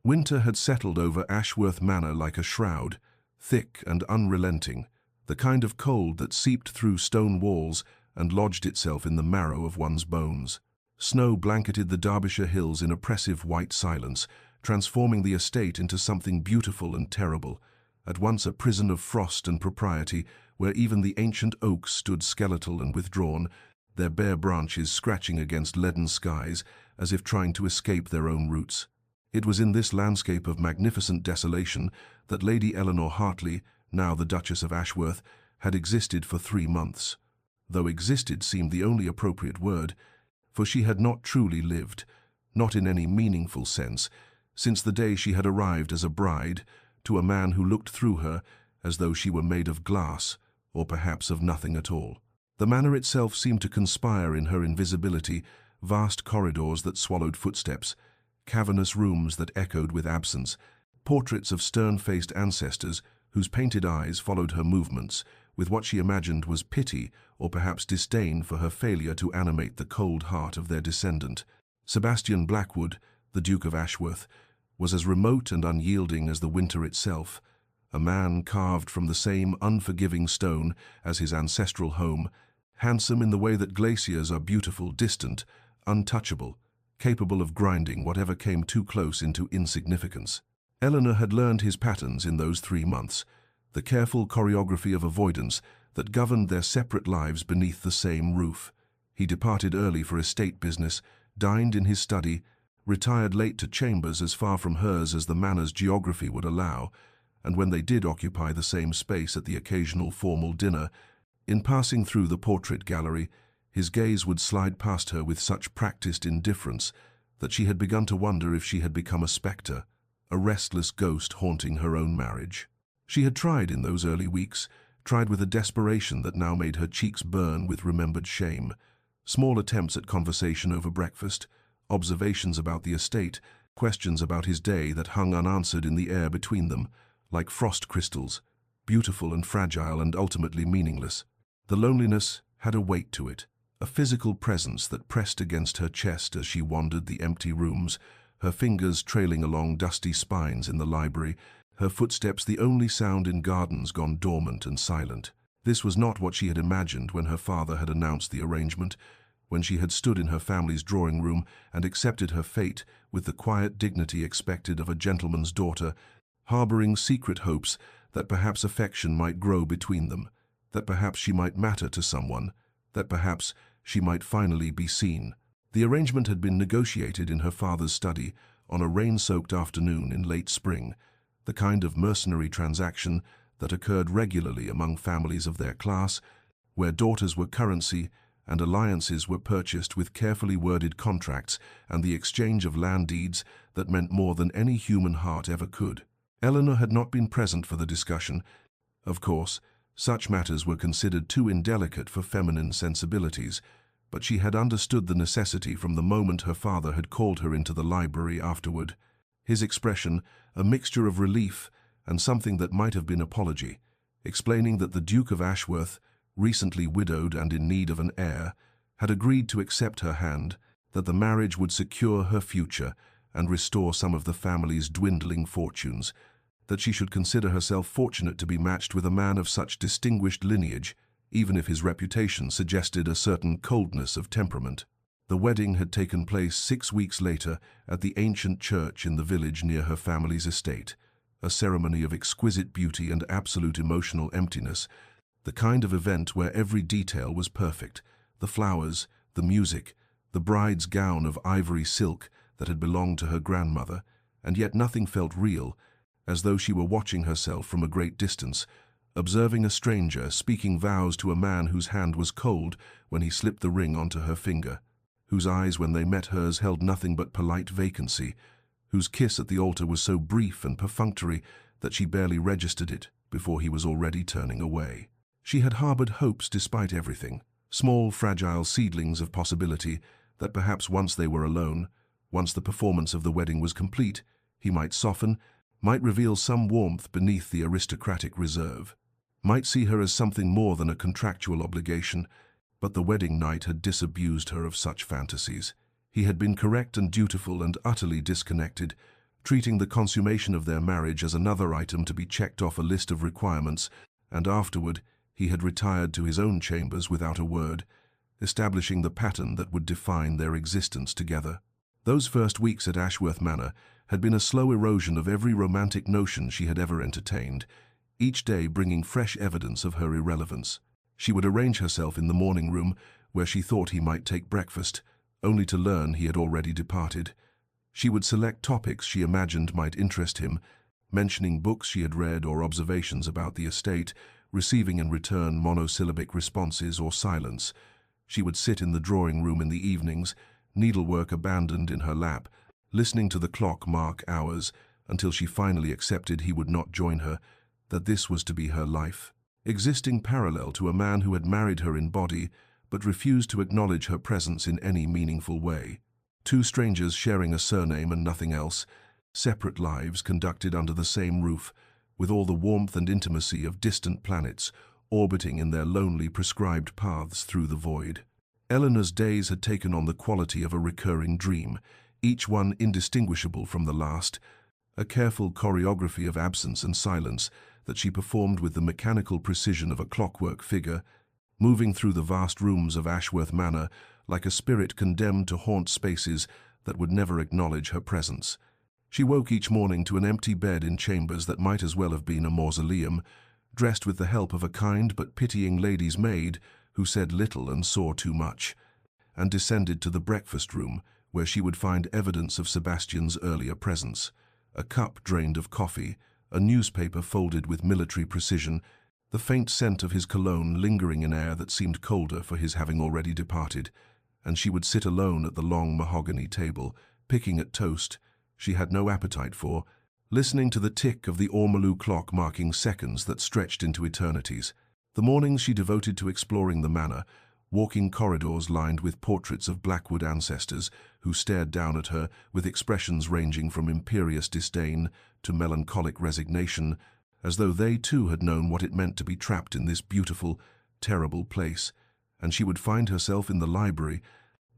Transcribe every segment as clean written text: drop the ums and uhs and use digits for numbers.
Winter had settled over Ashworth Manor like a shroud, thick and unrelenting, the kind of cold that seeped through stone walls and lodged itself in the marrow of one's bones. Snow blanketed the Derbyshire hills in oppressive white silence, transforming the estate into something beautiful and terrible, at once a prison of frost and propriety, where even the ancient oaks stood skeletal and withdrawn, their bare branches scratching against leaden skies as if trying to escape their own roots. It was in this landscape of magnificent desolation that Lady Eleanor Hartley, now the Duchess of Ashworth, had existed for 3 months. Though existed seemed the only appropriate word, for she had not truly lived, not in any meaningful sense, since the day she had arrived as a bride to a man who looked through her as though she were made of glass, or perhaps of nothing at all. The manor itself seemed to conspire in her invisibility, vast corridors that swallowed footsteps, cavernous rooms that echoed with absence, portraits of stern-faced ancestors whose painted eyes followed her movements with what she imagined was pity or perhaps disdain for her failure to animate the cold heart of their descendant. Sebastian Blackwood, the Duke of Ashworth, was as remote and unyielding as the winter itself, a man carved from the same unforgiving stone as his ancestral home, handsome in the way that glaciers are beautiful, distant, untouchable, capable of grinding whatever came too close into insignificance. Eleanor had learned his patterns in those 3 months, the careful choreography of avoidance that governed their separate lives beneath the same roof. He departed early for estate business, dined in his study, retired late to chambers as far from hers as the manor's geography would allow, and when they did occupy the same space at the occasional formal dinner, in passing through the portrait gallery, his gaze would slide past her with such practiced indifference that she had begun to wonder if she had become a spectre, a restless ghost haunting her own marriage. She had tried in those early weeks, tried with a desperation that now made her cheeks burn with remembered shame. Small attempts at conversation over breakfast, observations about the estate, questions about his day that hung unanswered in the air between them, like frost crystals, beautiful and fragile and ultimately meaningless. The loneliness had a weight to it, a physical presence that pressed against her chest as she wandered the empty rooms, her fingers trailing along dusty spines in the library, her footsteps the only sound in gardens gone dormant and silent. This was not what she had imagined when her father had announced the arrangement, when she had stood in her family's drawing room and accepted her fate with the quiet dignity expected of a gentleman's daughter, harboring secret hopes that perhaps affection might grow between them, that perhaps she might matter to someone, that perhaps she might finally be seen. The arrangement had been negotiated in her father's study on a rain-soaked afternoon in late spring, the kind of mercenary transaction that occurred regularly among families of their class, where daughters were currency and alliances were purchased with carefully worded contracts and the exchange of land deeds that meant more than any human heart ever could. Eleanor had not been present for the discussion. Of course, such matters were considered too indelicate for feminine sensibilities, but she had understood the necessity from the moment her father had called her into the library afterward. His expression, a mixture of relief and something that might have been apology, explaining that the Duke of Ashworth, recently widowed and in need of an heir, had agreed to accept her hand, that the marriage would secure her future and restore some of the family's dwindling fortunes, that she should consider herself fortunate to be matched with a man of such distinguished lineage, even if his reputation suggested a certain coldness of temperament. The wedding had taken place 6 weeks later at the ancient church in the village near her family's estate, a ceremony of exquisite beauty and absolute emotional emptiness, the kind of event where every detail was perfect, the flowers, the music, the bride's gown of ivory silk that had belonged to her grandmother, and yet nothing felt real, as though she were watching herself from a great distance, observing a stranger speaking vows to a man whose hand was cold when he slipped the ring onto her finger, whose eyes when they met hers held nothing but polite vacancy, whose kiss at the altar was so brief and perfunctory that she barely registered it before he was already turning away. She had harbored hopes despite everything, small, fragile seedlings of possibility that perhaps once they were alone, once the performance of the wedding was complete, he might soften, might reveal some warmth beneath the aristocratic reserve, might see her as something more than a contractual obligation, but the wedding night had disabused her of such fantasies. He had been correct and dutiful and utterly disconnected, treating the consummation of their marriage as another item to be checked off a list of requirements, and afterward he had retired to his own chambers without a word, establishing the pattern that would define their existence together. Those first weeks at Ashworth Manor had been a slow erosion of every romantic notion she had ever entertained, each day bringing fresh evidence of her irrelevance. She would arrange herself in the morning room where she thought he might take breakfast, only to learn he had already departed. She would select topics she imagined might interest him, mentioning books she had read or observations about the estate, receiving in return monosyllabic responses or silence. She would sit in the drawing room in the evenings, needlework abandoned in her lap, listening to the clock mark hours until she finally accepted he would not join her, that this was to be her life, existing parallel to a man who had married her in body but refused to acknowledge her presence in any meaningful way. Two strangers sharing a surname and nothing else, separate lives conducted under the same roof, with all the warmth and intimacy of distant planets orbiting in their lonely prescribed paths through the void. Eleanor's days had taken on the quality of a recurring dream, each one indistinguishable from the last, a careful choreography of absence and silence that she performed with the mechanical precision of a clockwork figure, moving through the vast rooms of Ashworth Manor like a spirit condemned to haunt spaces that would never acknowledge her presence. She woke each morning to an empty bed in chambers that might as well have been a mausoleum, dressed with the help of a kind but pitying lady's maid who said little and saw too much, and descended to the breakfast room where she would find evidence of Sebastian's earlier presence, a cup drained of coffee, a newspaper folded with military precision, the faint scent of his cologne lingering in air that seemed colder for his having already departed, and she would sit alone at the long mahogany table, picking at toast she had no appetite for, listening to the tick of the ormolu clock marking seconds that stretched into eternities. The mornings she devoted to exploring the manor, walking corridors lined with portraits of Blackwood ancestors who stared down at her with expressions ranging from imperious disdain to melancholic resignation, as though they too had known what it meant to be trapped in this beautiful, terrible place. And she would find herself in the library,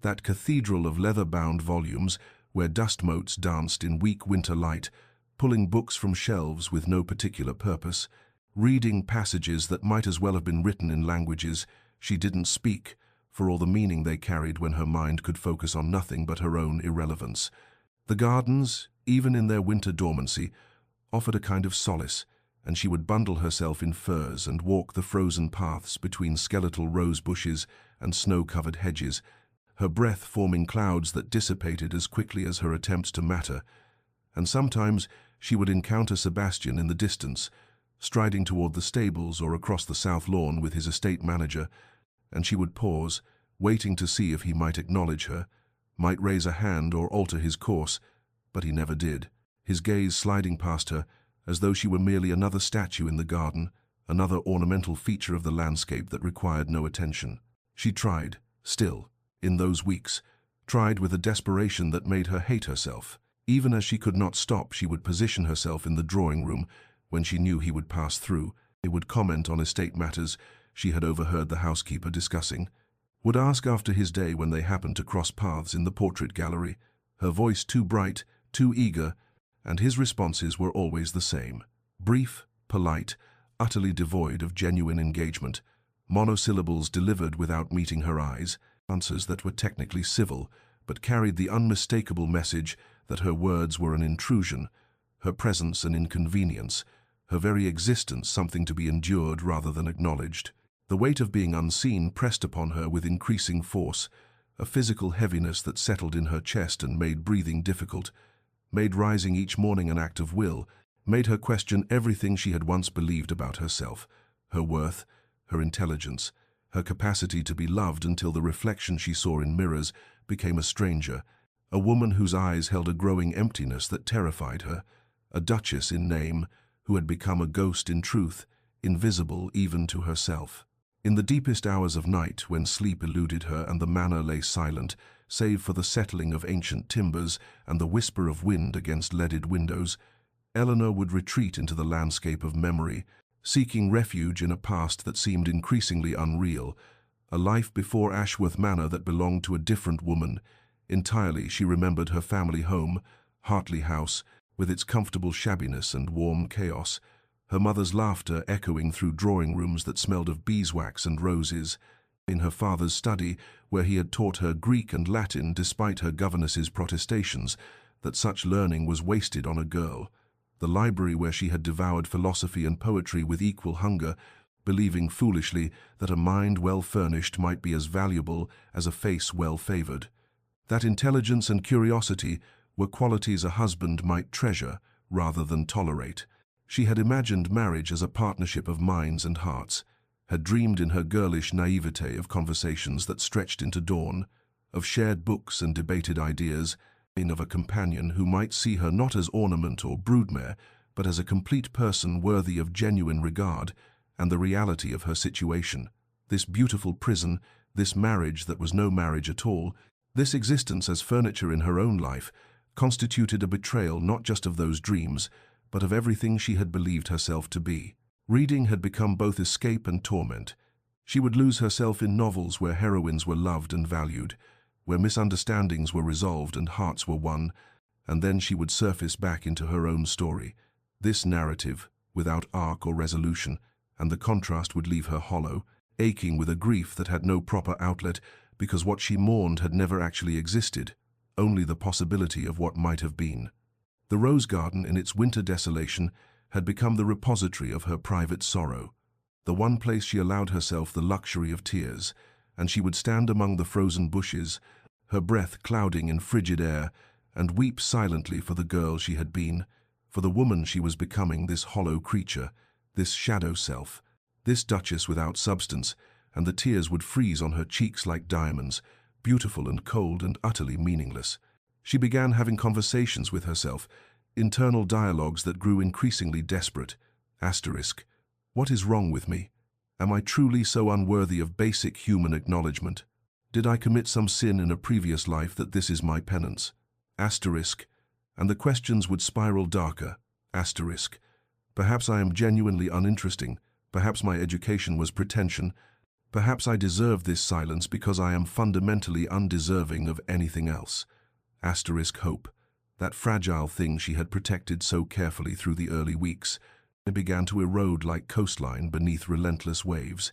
that cathedral of leather-bound volumes where dust motes danced in weak winter light, pulling books from shelves with no particular purpose, reading passages that might as well have been written in languages she didn't speak, for all the meaning they carried when her mind could focus on nothing but her own irrelevance. The gardens, even in their winter dormancy, offered a kind of solace, and she would bundle herself in furs and walk the frozen paths between skeletal rose bushes and snow-covered hedges, her breath forming clouds that dissipated as quickly as her attempts to matter. And sometimes she would encounter Sebastian in the distance, striding toward the stables or across the south lawn with his estate manager, and she would pause, waiting to see if he might acknowledge her, might raise a hand or alter his course, but he never did, his gaze sliding past her as though she were merely another statue in the garden, another ornamental feature of the landscape that required no attention. She tried, still, in those weeks, tried with a desperation that made her hate herself. Even as she could not stop, she would position herself in the drawing room when she knew he would pass through. They would comment on estate matters she had overheard the housekeeper discussing, would ask after his day when they happened to cross paths in the portrait gallery, her voice too bright, too eager, and his responses were always the same. Brief, polite, utterly devoid of genuine engagement, monosyllables delivered without meeting her eyes, answers that were technically civil, but carried the unmistakable message that her words were an intrusion, her presence an inconvenience, her very existence something to be endured rather than acknowledged. The weight of being unseen pressed upon her with increasing force, a physical heaviness that settled in her chest and made breathing difficult, made rising each morning an act of will, made her question everything she had once believed about herself, her worth, her intelligence, her capacity to be loved, until the reflection she saw in mirrors became a stranger, a woman whose eyes held a growing emptiness that terrified her, a duchess in name who had become a ghost in truth, invisible even to herself. In the deepest hours of night, when sleep eluded her and the manor lay silent, save for the settling of ancient timbers and the whisper of wind against leaded windows, Eleanor would retreat into the landscape of memory, seeking refuge in a past that seemed increasingly unreal, a life before Ashworth Manor that belonged to a different woman. Entirely she remembered her family home, Hartley House, with its comfortable shabbiness and warm chaos, her mother's laughter echoing through drawing rooms that smelled of beeswax and roses, in her father's study, where he had taught her Greek and Latin despite her governess's protestations that such learning was wasted on a girl, the library where she had devoured philosophy and poetry with equal hunger, believing foolishly that a mind well furnished might be as valuable as a face well favored, that intelligence and curiosity were qualities a husband might treasure rather than tolerate. She had imagined marriage as a partnership of minds and hearts, had dreamed in her girlish naivete of conversations that stretched into dawn, of shared books and debated ideas, and of a companion who might see her not as ornament or broodmare, but as a complete person worthy of genuine regard and the reality of her situation. This beautiful prison, this marriage that was no marriage at all, this existence as furniture in her own life, constituted a betrayal not just of those dreams, but of everything she had believed herself to be. Reading had become both escape and torment. She would lose herself in novels where heroines were loved and valued, where misunderstandings were resolved and hearts were won, and then she would surface back into her own story, this narrative, without arc or resolution, and the contrast would leave her hollow, aching with a grief that had no proper outlet because what she mourned had never actually existed, only the possibility of what might have been. The rose garden in its winter desolation had become the repository of her private sorrow, the one place she allowed herself the luxury of tears, and she would stand among the frozen bushes, her breath clouding in frigid air, and weep silently for the girl she had been, for the woman she was becoming, this hollow creature, this shadow self, this duchess without substance, and the tears would freeze on her cheeks like diamonds, beautiful and cold and utterly meaningless. She began having conversations with herself, internal dialogues that grew increasingly desperate. Asterisk. What is wrong with me? Am I truly so unworthy of basic human acknowledgement? Did I commit some sin in a previous life that this is my penance? Asterisk. And the questions would spiral darker. Asterisk. Perhaps I am genuinely uninteresting. Perhaps my education was pretension. Perhaps I deserve this silence because I am fundamentally undeserving of anything else. Asterisk hope. That fragile thing she had protected so carefully through the early weeks, it began to erode like coastline beneath relentless waves.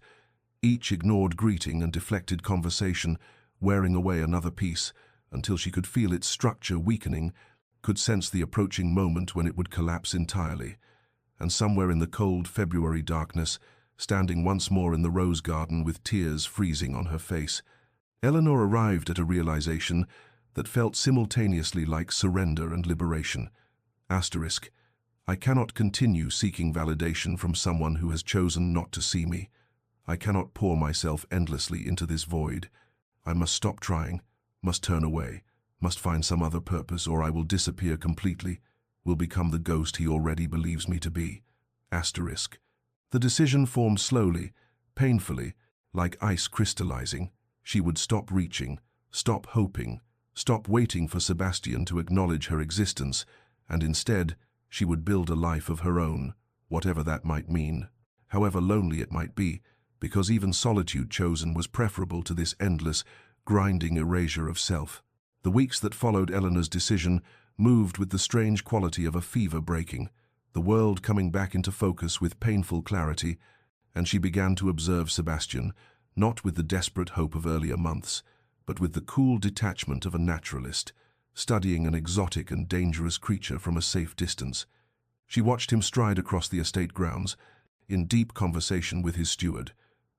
Each ignored greeting and deflected conversation, wearing away another piece, until she could feel its structure weakening, could sense the approaching moment when it would collapse entirely. And somewhere in the cold February darkness, standing once more in the rose garden with tears freezing on her face, Eleanor arrived at a realization that felt simultaneously like surrender and liberation. Asterisk. I cannot continue seeking validation from someone who has chosen not to see me. I cannot pour myself endlessly into this void. I must stop trying, must turn away, must find some other purpose, or I will disappear completely, will become the ghost he already believes me to be. Asterisk. The decision formed slowly, painfully, like ice crystallizing. She would stop reaching, stop hoping, stop waiting for Sebastian to acknowledge her existence, and instead, she would build a life of her own, whatever that might mean, however lonely it might be, because even solitude chosen was preferable to this endless, grinding erasure of self. The weeks that followed Eleanor's decision moved with the strange quality of a fever breaking, the world coming back into focus with painful clarity, and she began to observe Sebastian, not with the desperate hope of earlier months, but with the cool detachment of a naturalist, studying an exotic and dangerous creature from a safe distance. She watched him stride across the estate grounds, in deep conversation with his steward,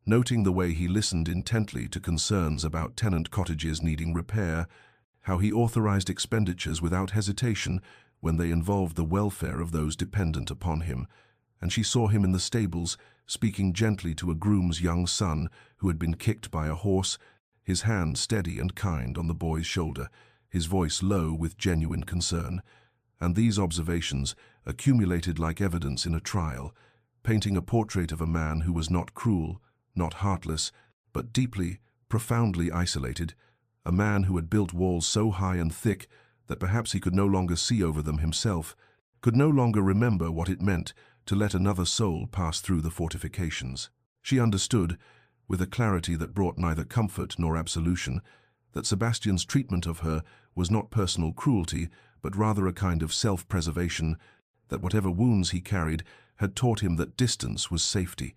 noting the way he listened intently to concerns about tenant cottages needing repair, how he authorized expenditures without hesitation when they involved the welfare of those dependent upon him, and she saw him in the stables, speaking gently to a groom's young son who had been kicked by a horse, his hand steady and kind on the boy's shoulder, his voice low with genuine concern. And these observations, accumulated like evidence in a trial, painting a portrait of a man who was not cruel, not heartless, but deeply, profoundly isolated, a man who had built walls so high and thick that perhaps he could no longer see over them himself, could no longer remember what it meant to let another soul pass through the fortifications. She understood, with a clarity that brought neither comfort nor absolution, that Sebastian's treatment of her was not personal cruelty, but rather a kind of self-preservation, that whatever wounds he carried had taught him that distance was safety,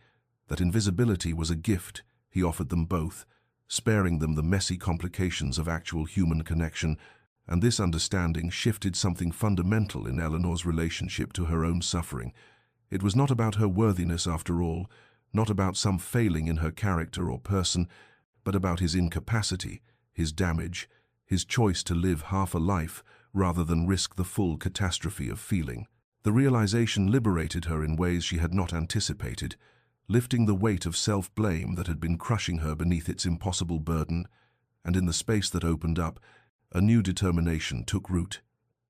that invisibility was a gift. He offered them both, sparing them the messy complications of actual human connection, and this understanding shifted something fundamental in Eleanor's relationship to her own suffering. It was not about her worthiness after all, not about some failing in her character or person, but about his incapacity, his damage, his choice to live half a life rather than risk the full catastrophe of feeling. The realization liberated her in ways she had not anticipated, lifting the weight of self-blame that had been crushing her beneath its impossible burden, and in the space that opened up, a new determination took root.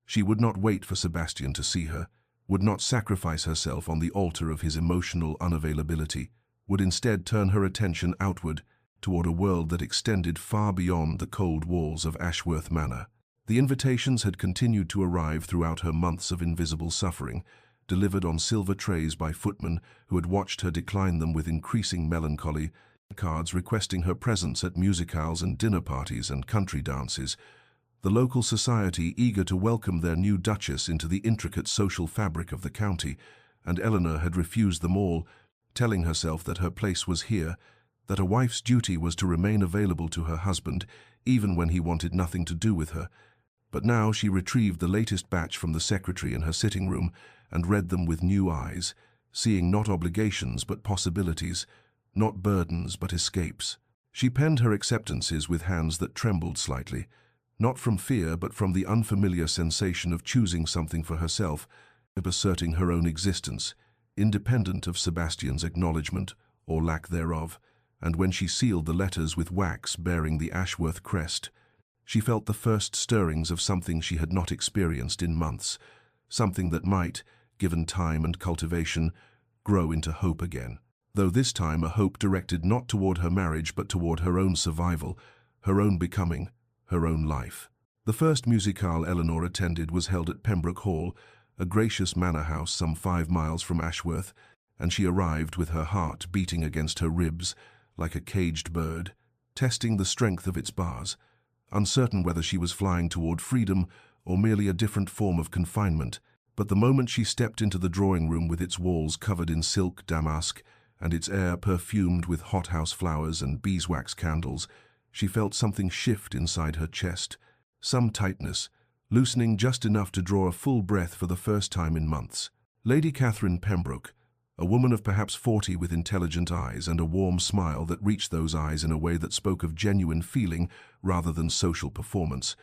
She would not wait for Sebastian to see her, would not sacrifice herself on the altar of his emotional unavailability, would instead turn her attention outward, toward a world that extended far beyond the cold walls of Ashworth Manor. The invitations had continued to arrive throughout her months of invisible suffering, delivered on silver trays by footmen who had watched her decline them with increasing melancholy, cards requesting her presence at musicales and dinner parties and country dances, the local society eager to welcome their new duchess into the intricate social fabric of the county, and Eleanor had refused them all, telling herself that her place was here, that a wife's duty was to remain available to her husband, even when he wanted nothing to do with her. But now she retrieved the latest batch from the secretary in her sitting room and read them with new eyes, seeing not obligations but possibilities, not burdens but escapes. She penned her acceptances with hands that trembled slightly, not from fear but from the unfamiliar sensation of choosing something for herself, of asserting her own existence, independent of Sebastian's acknowledgement or lack thereof. And when she sealed the letters with wax bearing the Ashworth crest, she felt the first stirrings of something she had not experienced in months, something that might, given time and cultivation, grow into hope again. Though this time a hope directed not toward her marriage but toward her own survival, her own becoming, her own life. The first musicale Eleanor attended was held at Pembroke Hall, a gracious manor house some 5 miles from Ashworth, and she arrived with her heart beating against her ribs like a caged bird, testing the strength of its bars, uncertain whether she was flying toward freedom or merely a different form of confinement. But the moment she stepped into the drawing room with its walls covered in silk damask and its air perfumed with hothouse flowers and beeswax candles, she felt something shift inside her chest, some tightness, loosening just enough to draw a full breath for the first time in months. Lady Catherine Pembroke, a woman of perhaps 40 with intelligent eyes and a warm smile that reached those eyes in a way that spoke of genuine feeling rather than social performance,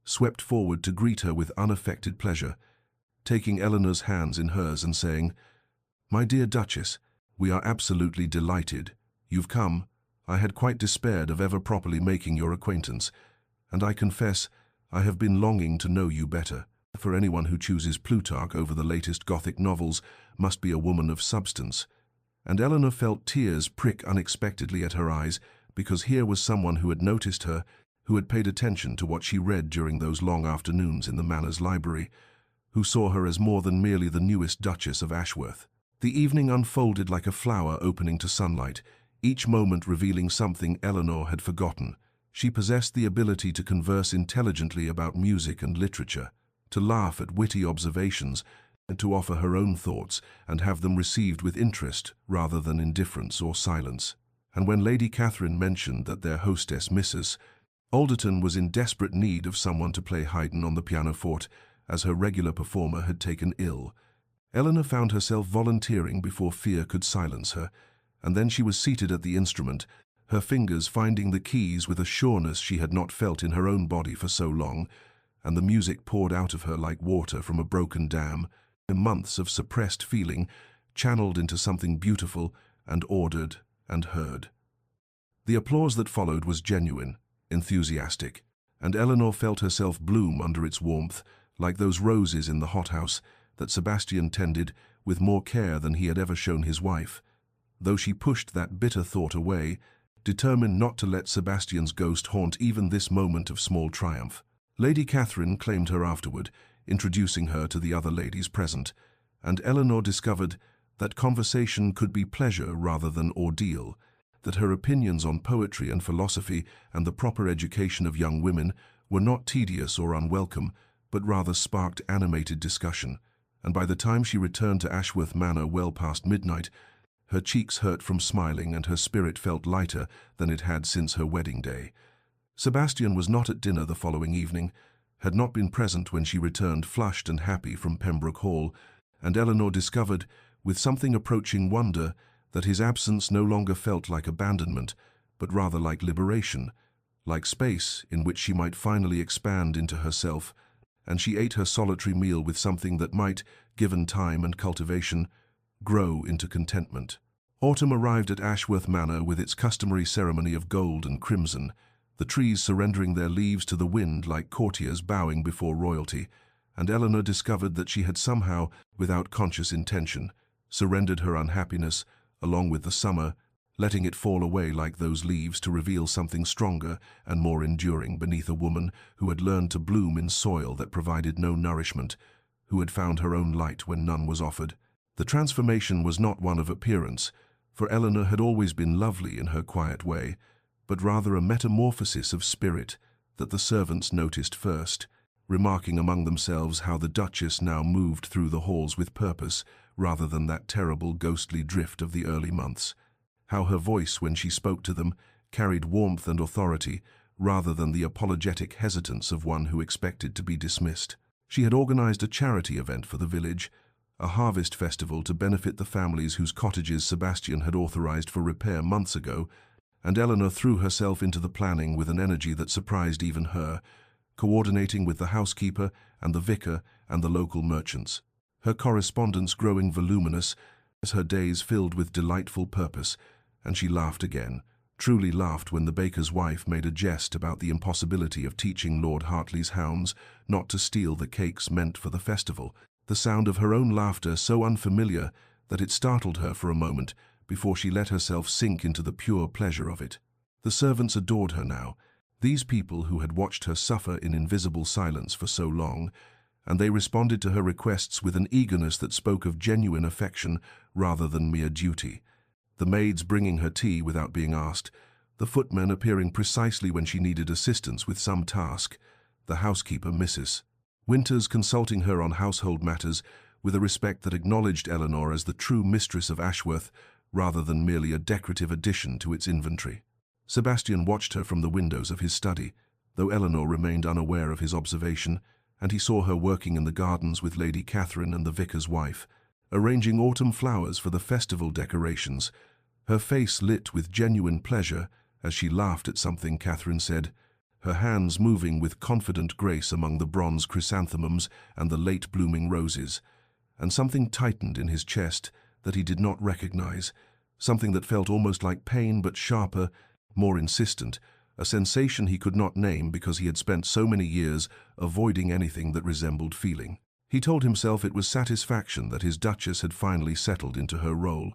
swept forward to greet her with unaffected pleasure, taking Eleanor's hands in hers and saying, "My dear Duchess, we are absolutely delighted. You've come. I had quite despaired of ever properly making your acquaintance, and I confess I have been longing to know you better. For anyone who chooses Plutarch over the latest Gothic novels must be a woman of substance." And Eleanor felt tears prick unexpectedly at her eyes, because here was someone who had noticed her, who had paid attention to what she read during those long afternoons in the Manor's library, who saw her as more than merely the newest Duchess of Ashworth. The evening unfolded like a flower opening to sunlight, each moment revealing something Eleanor had forgotten. She possessed the ability to converse intelligently about music and literature, to laugh at witty observations, and to offer her own thoughts and have them received with interest rather than indifference or silence. And when Lady Catherine mentioned that their hostess, Mrs. Alderton, was in desperate need of someone to play Haydn on the pianoforte, as her regular performer had taken ill, Eleanor found herself volunteering before fear could silence her, and then she was seated at the instrument, her fingers finding the keys with a sureness she had not felt in her own body for so long, and the music poured out of her like water from a broken dam, months of suppressed feeling channeled into something beautiful and ordered and heard. The applause that followed was genuine, enthusiastic, and Eleanor felt herself bloom under its warmth, like those roses in the hothouse that Sebastian tended with more care than he had ever shown his wife, though she pushed that bitter thought away, determined not to let Sebastian's ghost haunt even this moment of small triumph. Lady Catherine claimed her afterward, introducing her to the other ladies present, and Eleanor discovered that conversation could be pleasure rather than ordeal, that her opinions on poetry and philosophy and the proper education of young women were not tedious or unwelcome, but rather sparked animated discussion, and by the time she returned to Ashworth Manor well past midnight, her cheeks hurt from smiling and her spirit felt lighter than it had since her wedding day. Sebastian was not at dinner the following evening, had not been present when she returned flushed and happy from Pembroke Hall, and Eleanor discovered, with something approaching wonder, that his absence no longer felt like abandonment, but rather like liberation, like space in which she might finally expand into herself, and she ate her solitary meal with something that might, given time and cultivation, grow into contentment. Autumn arrived at Ashworth Manor with its customary ceremony of gold and crimson, the trees surrendering their leaves to the wind like courtiers bowing before royalty, and Eleanor discovered that she had somehow, without conscious intention, surrendered her unhappiness, along with the summer, letting it fall away like those leaves to reveal something stronger and more enduring beneath a woman who had learned to bloom in soil that provided no nourishment, who had found her own light when none was offered. The transformation was not one of appearance, for Eleanor had always been lovely in her quiet way, but rather a metamorphosis of spirit that the servants noticed first, remarking among themselves how the Duchess now moved through the halls with purpose rather than that terrible ghostly drift of the early months, how her voice when she spoke to them carried warmth and authority rather than the apologetic hesitance of one who expected to be dismissed. She had organized a charity event for the village, a harvest festival to benefit the families whose cottages Sebastian had authorized for repair months ago, and Eleanor threw herself into the planning with an energy that surprised even her, coordinating with the housekeeper and the vicar and the local merchants, her correspondence growing voluminous as her days filled with delightful purpose, and she laughed again, truly laughed when the baker's wife made a jest about the impossibility of teaching Lord Hartley's hounds not to steal the cakes meant for the festival, the sound of her own laughter so unfamiliar that it startled her for a moment before she let herself sink into the pure pleasure of it. The servants adored her now, these people who had watched her suffer in invisible silence for so long, and they responded to her requests with an eagerness that spoke of genuine affection rather than mere duty. The maids bringing her tea without being asked, the footmen appearing precisely when she needed assistance with some task, the housekeeper, Mrs. Winters, consulting her on household matters with a respect that acknowledged Eleanor as the true mistress of Ashworth rather than merely a decorative addition to its inventory. Sebastian watched her from the windows of his study, though Eleanor remained unaware of his observation, and he saw her working in the gardens with Lady Catherine and the vicar's wife, arranging autumn flowers for the festival decorations, her face lit with genuine pleasure as she laughed at something Catherine said, her hands moving with confident grace among the bronze chrysanthemums and the late-blooming roses, and something tightened in his chest that he did not recognize, something that felt almost like pain but sharper, more insistent, a sensation he could not name because he had spent so many years avoiding anything that resembled feeling. He told himself it was satisfaction that his Duchess had finally settled into her role,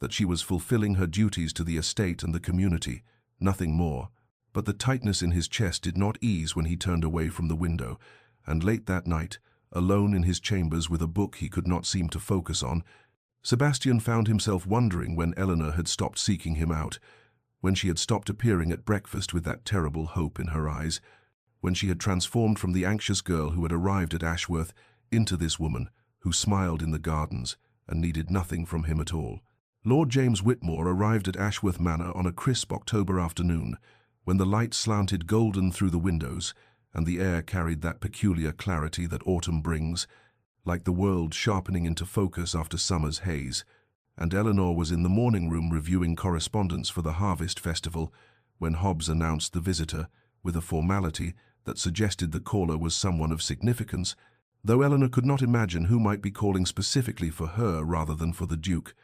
that she was fulfilling her duties to the estate and the community, nothing more. But the tightness in his chest did not ease when he turned away from the window, and late that night, alone in his chambers with a book he could not seem to focus on, Sebastian found himself wondering when Eleanor had stopped seeking him out, when she had stopped appearing at breakfast with that terrible hope in her eyes, when she had transformed from the anxious girl who had arrived at Ashworth into this woman who smiled in the gardens and needed nothing from him at all. Lord James Whitmore arrived at Ashworth Manor on a crisp October afternoon, when the light slanted golden through the windows and the air carried that peculiar clarity that autumn brings, like the world sharpening into focus after summer's haze, and Eleanor was in the morning room reviewing correspondence for the harvest festival when Hobbs announced the visitor with a formality that suggested the caller was someone of significance, though Eleanor could not imagine who might be calling specifically for her rather than for the Duke.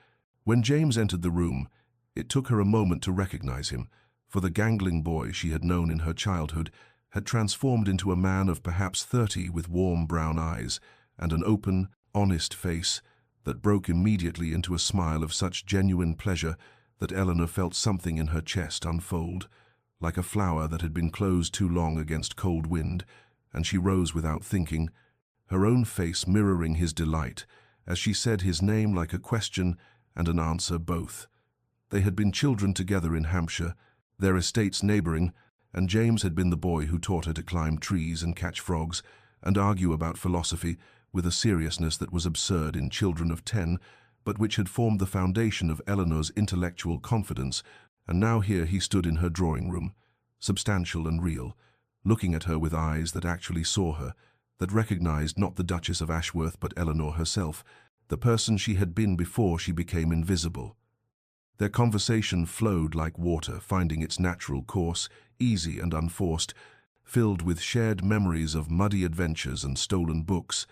When James entered the room, it took her a moment to recognize him, for the gangling boy she had known in her childhood had transformed into a man of perhaps 30 with warm brown eyes and an open, honest face that broke immediately into a smile of such genuine pleasure that Eleanor felt something in her chest unfold, like a flower that had been closed too long against cold wind, and she rose without thinking, her own face mirroring his delight, as she said his name like a question and an answer both. They had been children together in Hampshire, their estates neighboring, and James had been the boy who taught her to climb trees and catch frogs, and argue about philosophy with a seriousness that was absurd in children of 10, but which had formed the foundation of Eleanor's intellectual confidence. And now here he stood in her drawing room, substantial and real, looking at her with eyes that actually saw her, that recognized not the Duchess of Ashworth but Eleanor herself, the person she had been before she became invisible. Their conversation flowed like water, finding its natural course, easy and unforced, filled with shared memories of muddy adventures and stolen books,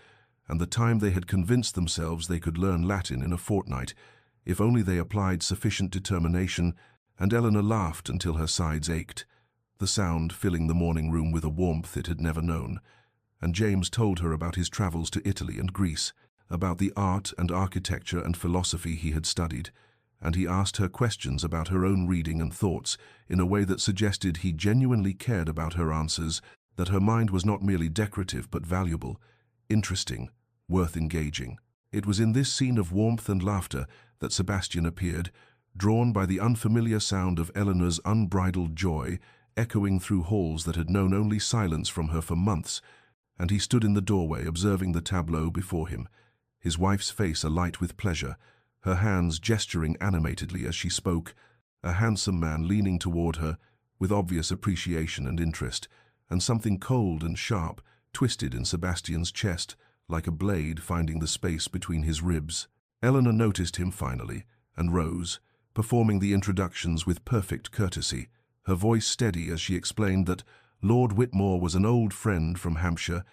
and the time they had convinced themselves they could learn Latin in a fortnight, if only they applied sufficient determination, and Eleanor laughed until her sides ached, the sound filling the morning room with a warmth it had never known. And James told her about his travels to Italy and Greece, about the art and architecture and philosophy he had studied, and he asked her questions about her own reading and thoughts in a way that suggested he genuinely cared about her answers, that her mind was not merely decorative but valuable, interesting, worth engaging. It was in this scene of warmth and laughter that Sebastian appeared, drawn by the unfamiliar sound of Eleanor's unbridled joy, echoing through halls that had known only silence from her for months, and he stood in the doorway observing the tableau before him, his wife's face alight with pleasure, her hands gesturing animatedly as she spoke, a handsome man leaning toward her with obvious appreciation and interest, and something cold and sharp twisted in Sebastian's chest, like a blade finding the space between his ribs. Eleanor noticed him finally, and rose, performing the introductions with perfect courtesy, her voice steady as she explained that Lord Whitmore was an old friend from Hampshire,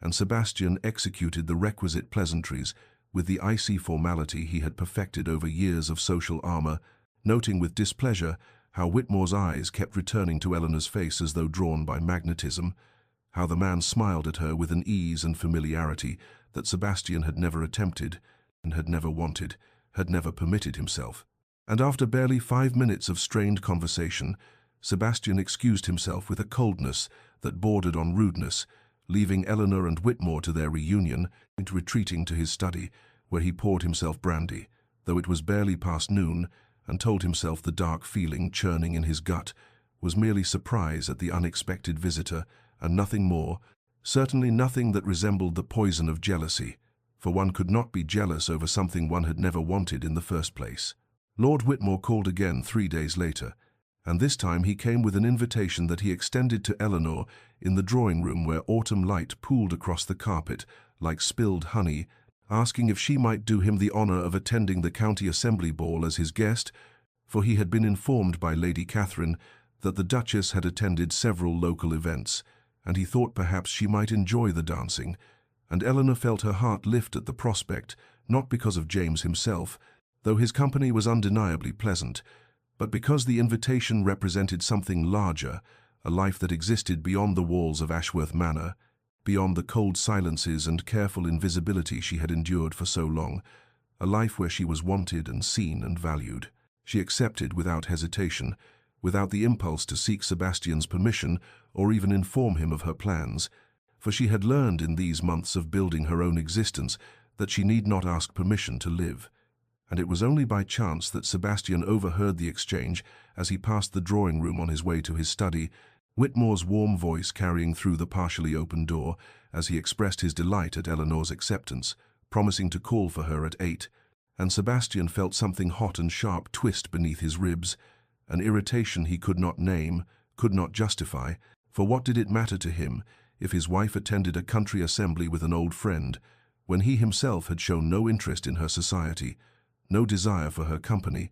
and Sebastian executed the requisite pleasantries with the icy formality he had perfected over years of social armor, noting with displeasure how Whitmore's eyes kept returning to Eleanor's face as though drawn by magnetism, how the man smiled at her with an ease and familiarity that Sebastian had never attempted, and had never wanted, had never permitted himself. And after barely 5 minutes of strained conversation, Sebastian excused himself with a coldness that bordered on rudeness, leaving Eleanor and Whitmore to their reunion, retreating to his study, where he poured himself brandy, though it was barely past noon, and told himself the dark feeling churning in his gut was merely surprise at the unexpected visitor, and nothing more, certainly nothing that resembled the poison of jealousy, for one could not be jealous over something one had never wanted in the first place. Lord Whitmore called again 3 days later, and this time he came with an invitation that he extended to Eleanor in the drawing-room where autumn light pooled across the carpet like spilled honey, asking if she might do him the honor of attending the county assembly ball as his guest, for he had been informed by Lady Catherine that the Duchess had attended several local events, and he thought perhaps she might enjoy the dancing, and Eleanor felt her heart lift at the prospect, not because of James himself, though his company was undeniably pleasant, but because the invitation represented something larger, a life that existed beyond the walls of Ashworth Manor, beyond the cold silences and careful invisibility she had endured for so long, a life where she was wanted and seen and valued. She accepted without hesitation, without the impulse to seek Sebastian's permission or even inform him of her plans, for she had learned in these months of building her own existence that she need not ask permission to live. And it was only by chance that Sebastian overheard the exchange as he passed the drawing-room on his way to his study, Whitmore's warm voice carrying through the partially open door as he expressed his delight at Eleanor's acceptance, promising to call for her at 8, and Sebastian felt something hot and sharp twist beneath his ribs, an irritation he could not name, could not justify, for what did it matter to him if his wife attended a country assembly with an old friend, when he himself had shown no interest in her society, no desire for her company,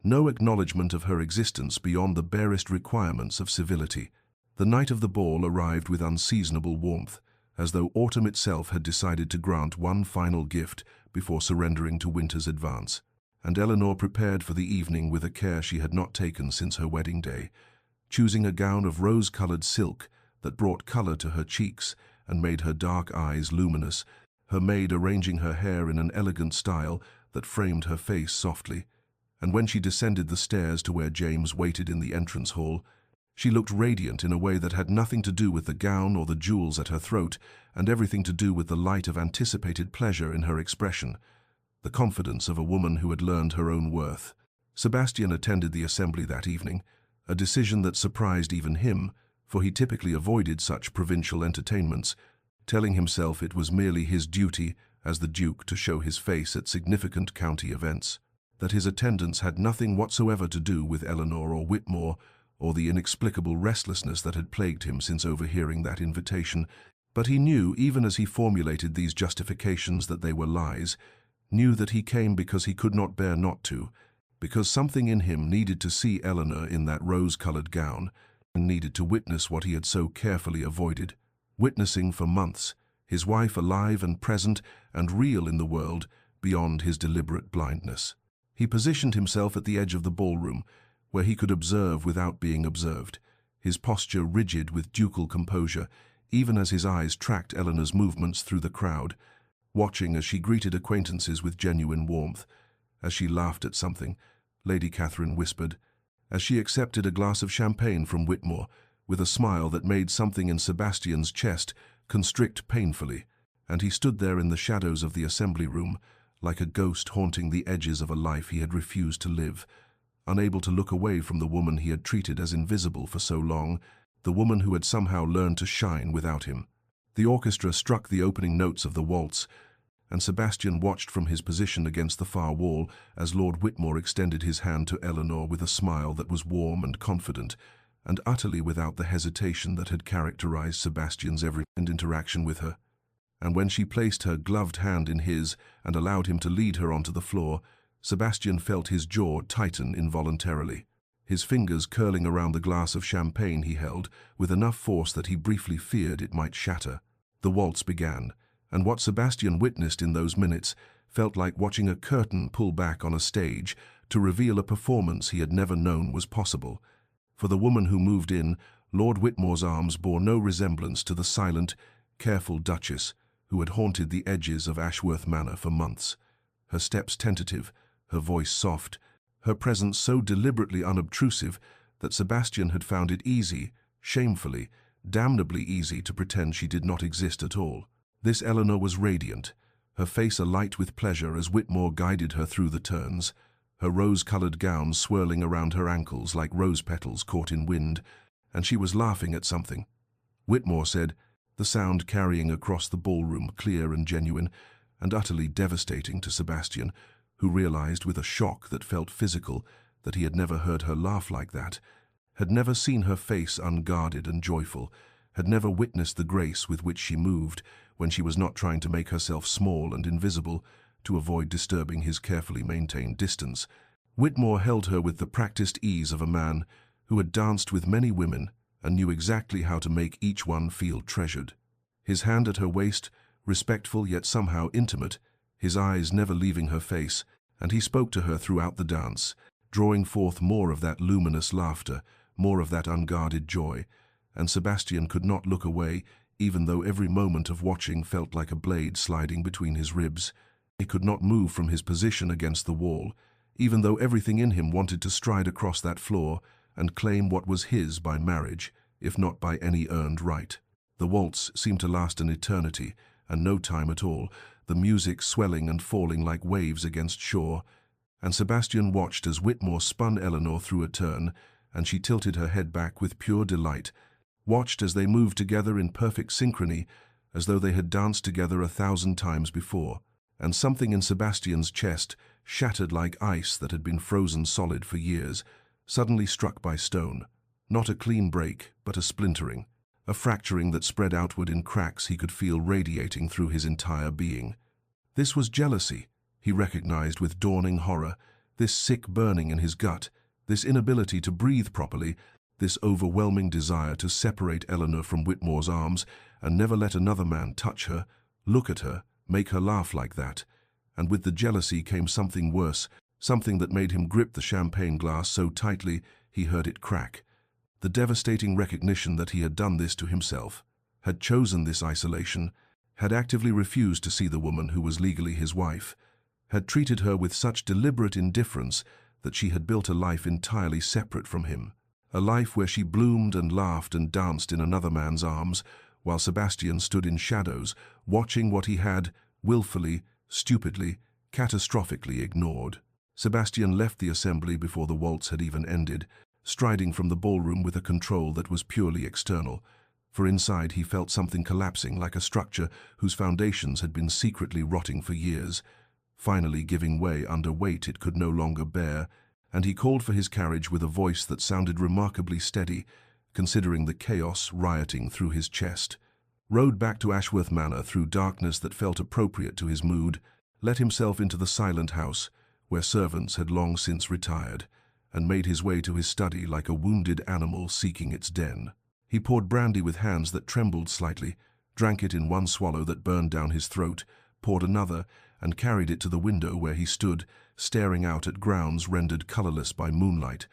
no acknowledgement of her existence beyond the barest requirements of civility. The night of the ball arrived with unseasonable warmth, as though autumn itself had decided to grant one final gift before surrendering to winter's advance, and Eleanor prepared for the evening with a care she had not taken since her wedding day, choosing a gown of rose-colored silk that brought color to her cheeks and made her dark eyes luminous, her maid arranging her hair in an elegant style that framed her face softly, and when she descended the stairs to where James waited in the entrance hall, she looked radiant in a way that had nothing to do with the gown or the jewels at her throat, and everything to do with the light of anticipated pleasure in her expression, the confidence of a woman who had learned her own worth. Sebastian attended the assembly that evening, a decision that surprised even him, for he typically avoided such provincial entertainments, telling himself it was merely his duty as the Duke to show his face at significant county events, that his attendance had nothing whatsoever to do with Eleanor or Whitmore, or the inexplicable restlessness that had plagued him since overhearing that invitation. But he knew, even as he formulated these justifications, that they were lies, knew that he came because he could not bear not to, because something in him needed to see Eleanor in that rose-colored gown, and needed to witness what he had so carefully avoided, witnessing for months, his wife alive and present and real in the world beyond his deliberate blindness. He positioned himself at the edge of the ballroom, where he could observe without being observed, his posture rigid with ducal composure, even as his eyes tracked Eleanor's movements through the crowd, watching as she greeted acquaintances with genuine warmth, as she laughed at something, Lady Catherine whispered, as she accepted a glass of champagne from Whitmore, with a smile that made something in Sebastian's chest constrict painfully, and he stood there in the shadows of the assembly room, like a ghost haunting the edges of a life he had refused to live, unable to look away from the woman he had treated as invisible for so long, the woman who had somehow learned to shine without him. The orchestra struck the opening notes of the waltz, and Sebastian watched from his position against the far wall as Lord Whitmore extended his hand to Eleanor with a smile that was warm and confident, and utterly without the hesitation that had characterized Sebastian's every interaction with her. And when she placed her gloved hand in his and allowed him to lead her onto the floor, Sebastian felt his jaw tighten involuntarily, his fingers curling around the glass of champagne he held with enough force that he briefly feared it might shatter. The waltz began, and what Sebastian witnessed in those minutes felt like watching a curtain pull back on a stage to reveal a performance he had never known was possible. For the woman who moved in, Lord Whitmore's arms bore no resemblance to the silent, careful Duchess who had haunted the edges of Ashworth Manor for months. Her steps tentative, her voice soft, her presence so deliberately unobtrusive that Sebastian had found it easy, shamefully, damnably easy to pretend she did not exist at all. This Eleanor was radiant, her face alight with pleasure as Whitmore guided her through the turns, her rose-colored gown swirling around her ankles like rose petals caught in wind, and she was laughing at something. Whitmore said, the sound carrying across the ballroom clear and genuine, and utterly devastating to Sebastian, who realized with a shock that felt physical that he had never heard her laugh like that, had never seen her face unguarded and joyful, had never witnessed the grace with which she moved when she was not trying to make herself small and invisible to avoid disturbing his carefully maintained distance. Whitmore held her with the practiced ease of a man who had danced with many women and knew exactly how to make each one feel treasured. His hand at her waist, respectful yet somehow intimate, his eyes never leaving her face, and he spoke to her throughout the dance, drawing forth more of that luminous laughter, more of that unguarded joy, and Sebastian could not look away, even though every moment of watching felt like a blade sliding between his ribs. He could not move from his position against the wall, even though everything in him wanted to stride across that floor and claim what was his by marriage, if not by any earned right. The waltz seemed to last an eternity, and no time at all, the music swelling and falling like waves against shore, and Sebastian watched as Whitmore spun Eleanor through a turn, and she tilted her head back with pure delight, watched as they moved together in perfect synchrony, as though they had danced together 1,000 times before, and something in Sebastian's chest, shattered like ice that had been frozen solid for years, suddenly struck by stone. Not a clean break, but a splintering, a fracturing that spread outward in cracks he could feel radiating through his entire being. This was jealousy, he recognized with dawning horror, this sick burning in his gut, this inability to breathe properly, this overwhelming desire to separate Eleanor from Whitmore's arms and never let another man touch her, look at her, make her laugh like that. And with the jealousy came something worse, something that made him grip the champagne glass so tightly he heard it crack. The devastating recognition that he had done this to himself, had chosen this isolation, had actively refused to see the woman who was legally his wife, had treated her with such deliberate indifference that she had built a life entirely separate from him, a life where she bloomed and laughed and danced in another man's arms, while Sebastian stood in shadows, watching what he had, willfully, stupidly, catastrophically ignored. Sebastian left the assembly before the waltz had even ended, striding from the ballroom with a control that was purely external, for inside he felt something collapsing like a structure whose foundations had been secretly rotting for years, finally giving way under weight it could no longer bear, and he called for his carriage with a voice that sounded remarkably steady, considering the chaos rioting through his chest. Rode back to Ashworth Manor through darkness that felt appropriate to his mood, let himself into the silent house, where servants had long since retired, and made his way to his study like a wounded animal seeking its den. He poured brandy with hands that trembled slightly, drank it in one swallow that burned down his throat, poured another, and carried it to the window where he stood, staring out at grounds rendered colorless by moonlight,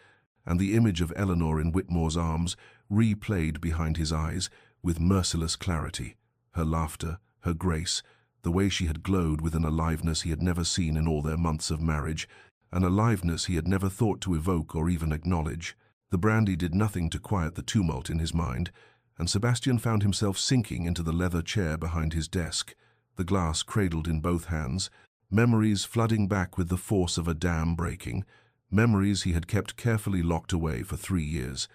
and the image of Eleanor in Whitmore's arms replayed behind his eyes with merciless clarity. Her laughter, her grace, the way she had glowed with an aliveness he had never seen in all their months of marriage, an aliveness he had never thought to evoke or even acknowledge. The brandy did nothing to quiet the tumult in his mind, and Sebastian found himself sinking into the leather chair behind his desk, the glass cradled in both hands, memories flooding back with the force of a dam breaking, memories he had kept carefully locked away for 3 years,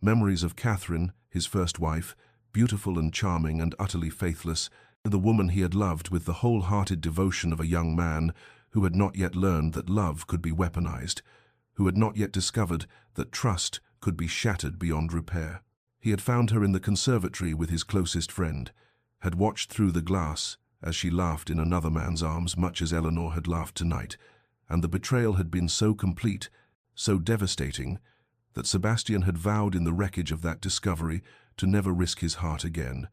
memories of Catherine, his first wife, beautiful and charming and utterly faithless, the woman he had loved with the wholehearted devotion of a young man who had not yet learned that love could be weaponized, who had not yet discovered that trust could be shattered beyond repair. He had found her in the conservatory with his closest friend, had watched through the glass as she laughed in another man's arms much as Eleanor had laughed tonight, and the betrayal had been so complete, so devastating, that Sebastian had vowed in the wreckage of that discovery to never risk his heart again,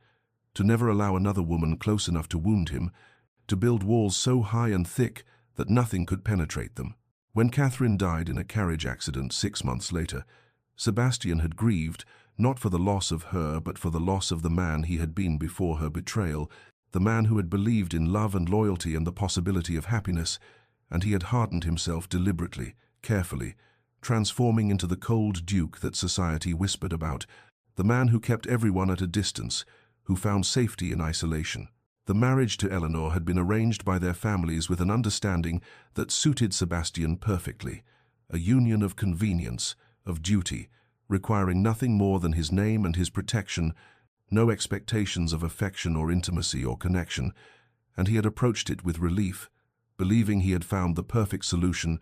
to never allow another woman close enough to wound him, to build walls so high and thick that nothing could penetrate them. When Catherine died in a carriage accident 6 months later, Sebastian had grieved not for the loss of her but for the loss of the man he had been before her betrayal, the man who had believed in love and loyalty and the possibility of happiness, and he had hardened himself deliberately, carefully, transforming into the cold duke that society whispered about, the man who kept everyone at a distance, who found safety in isolation. The marriage to Eleanor had been arranged by their families with an understanding that suited Sebastian perfectly, a union of convenience, of duty, requiring nothing more than his name and his protection, no expectations of affection or intimacy or connection, and he had approached it with relief, believing he had found the perfect solution,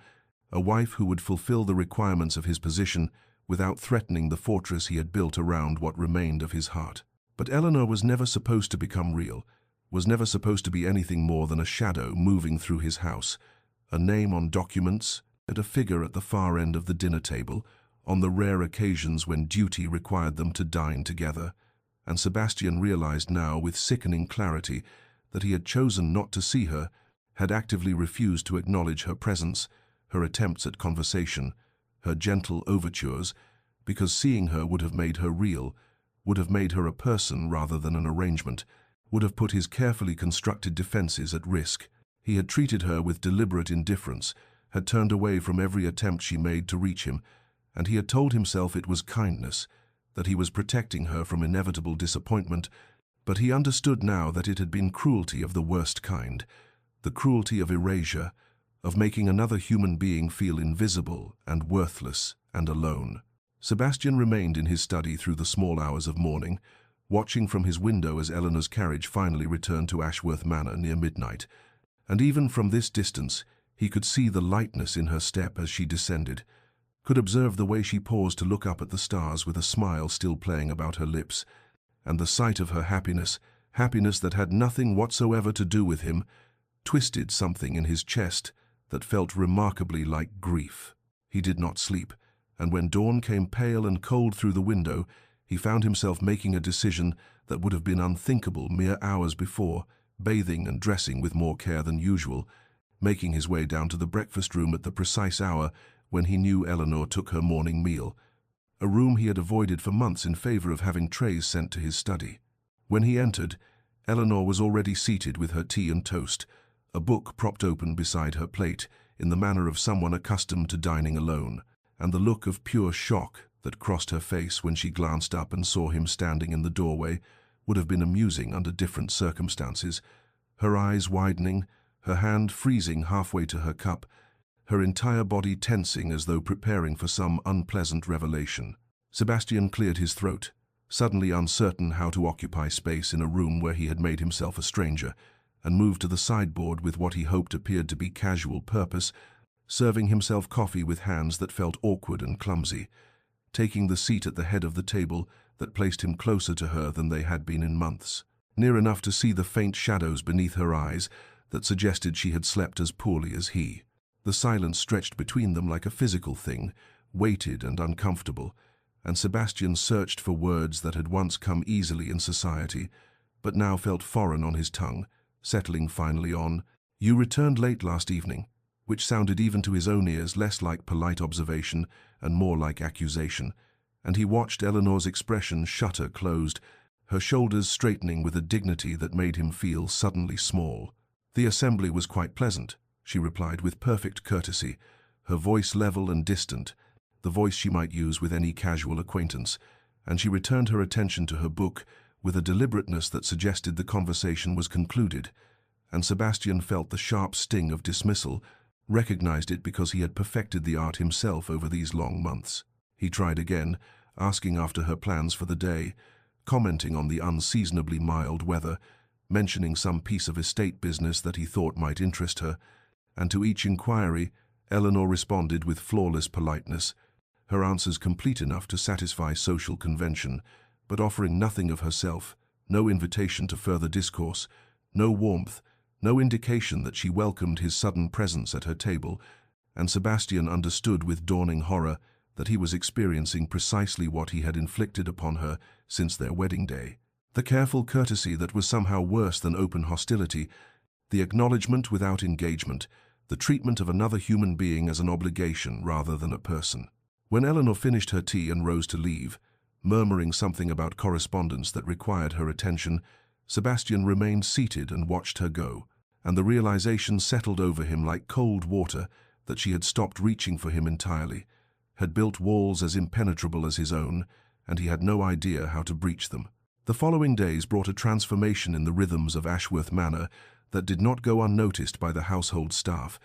a wife who would fulfill the requirements of his position without threatening the fortress he had built around what remained of his heart. But Eleanor was never supposed to become real, was never supposed to be anything more than a shadow moving through his house, a name on documents, and a figure at the far end of the dinner table, on the rare occasions when duty required them to dine together. And Sebastian realized now with sickening clarity that he had chosen not to see her, had actively refused to acknowledge her presence, her attempts at conversation, her gentle overtures, because seeing her would have made her real, would have made her a person rather than an arrangement, would have put his carefully constructed defenses at risk. He had treated her with deliberate indifference, had turned away from every attempt she made to reach him, and he had told himself it was kindness, that he was protecting her from inevitable disappointment, but he understood now that it had been cruelty of the worst kind, the cruelty of erasure, of making another human being feel invisible and worthless and alone. Sebastian remained in his study through the small hours of morning, watching from his window as Eleanor's carriage finally returned to Ashworth Manor near midnight, and even from this distance he could see the lightness in her step as she descended, could observe the way she paused to look up at the stars with a smile still playing about her lips, and the sight of her happiness, happiness that had nothing whatsoever to do with him, twisted something in his chest that felt remarkably like grief. He did not sleep, and when dawn came pale and cold through the window, he found himself making a decision that would have been unthinkable mere hours before, bathing and dressing with more care than usual, making his way down to the breakfast room at the precise hour when he knew Eleanor took her morning meal, a room he had avoided for months in favor of having trays sent to his study. When he entered, Eleanor was already seated with her tea and toast, a book propped open beside her plate in the manner of someone accustomed to dining alone, and the look of pure shock that crossed her face when she glanced up and saw him standing in the doorway would have been amusing under different circumstances, her eyes widening, her hand freezing halfway to her cup, her entire body tensing as though preparing for some unpleasant revelation. Sebastian cleared his throat, suddenly uncertain how to occupy space in a room where he had made himself a stranger, and moved to the sideboard with what he hoped appeared to be casual purpose, serving himself coffee with hands that felt awkward and clumsy, taking the seat at the head of the table that placed him closer to her than they had been in months, near enough to see the faint shadows beneath her eyes that suggested she had slept as poorly as he. The silence stretched between them like a physical thing, weighted and uncomfortable, and Sebastian searched for words that had once come easily in society, but now felt foreign on his tongue, settling finally on, "You returned late last evening," which sounded even to his own ears less like polite observation and more like accusation, and he watched Eleanor's expression shutter closed, her shoulders straightening with a dignity that made him feel suddenly small. "The assembly was quite pleasant," she replied with perfect courtesy, her voice level and distant, the voice she might use with any casual acquaintance, and she returned her attention to her book with a deliberateness that suggested the conversation was concluded, and Sebastian felt the sharp sting of dismissal, recognized it because he had perfected the art himself over these long months. He tried again, asking after her plans for the day, commenting on the unseasonably mild weather, mentioning some piece of estate business that he thought might interest her, and to each inquiry, Eleanor responded with flawless politeness, her answers complete enough to satisfy social convention, but offering nothing of herself, no invitation to further discourse, no warmth, no indication that she welcomed his sudden presence at her table, and Sebastian understood with dawning horror that he was experiencing precisely what he had inflicted upon her since their wedding day. The careful courtesy that was somehow worse than open hostility, the acknowledgement without engagement, the treatment of another human being as an obligation rather than a person. When Eleanor finished her tea and rose to leave, murmuring something about correspondence that required her attention, Sebastian remained seated and watched her go, and the realization settled over him like cold water that she had stopped reaching for him entirely, had built walls as impenetrable as his own, and he had no idea how to breach them. The following days brought a transformation in the rhythms of Ashworth Manor that did not go unnoticed by the household staff,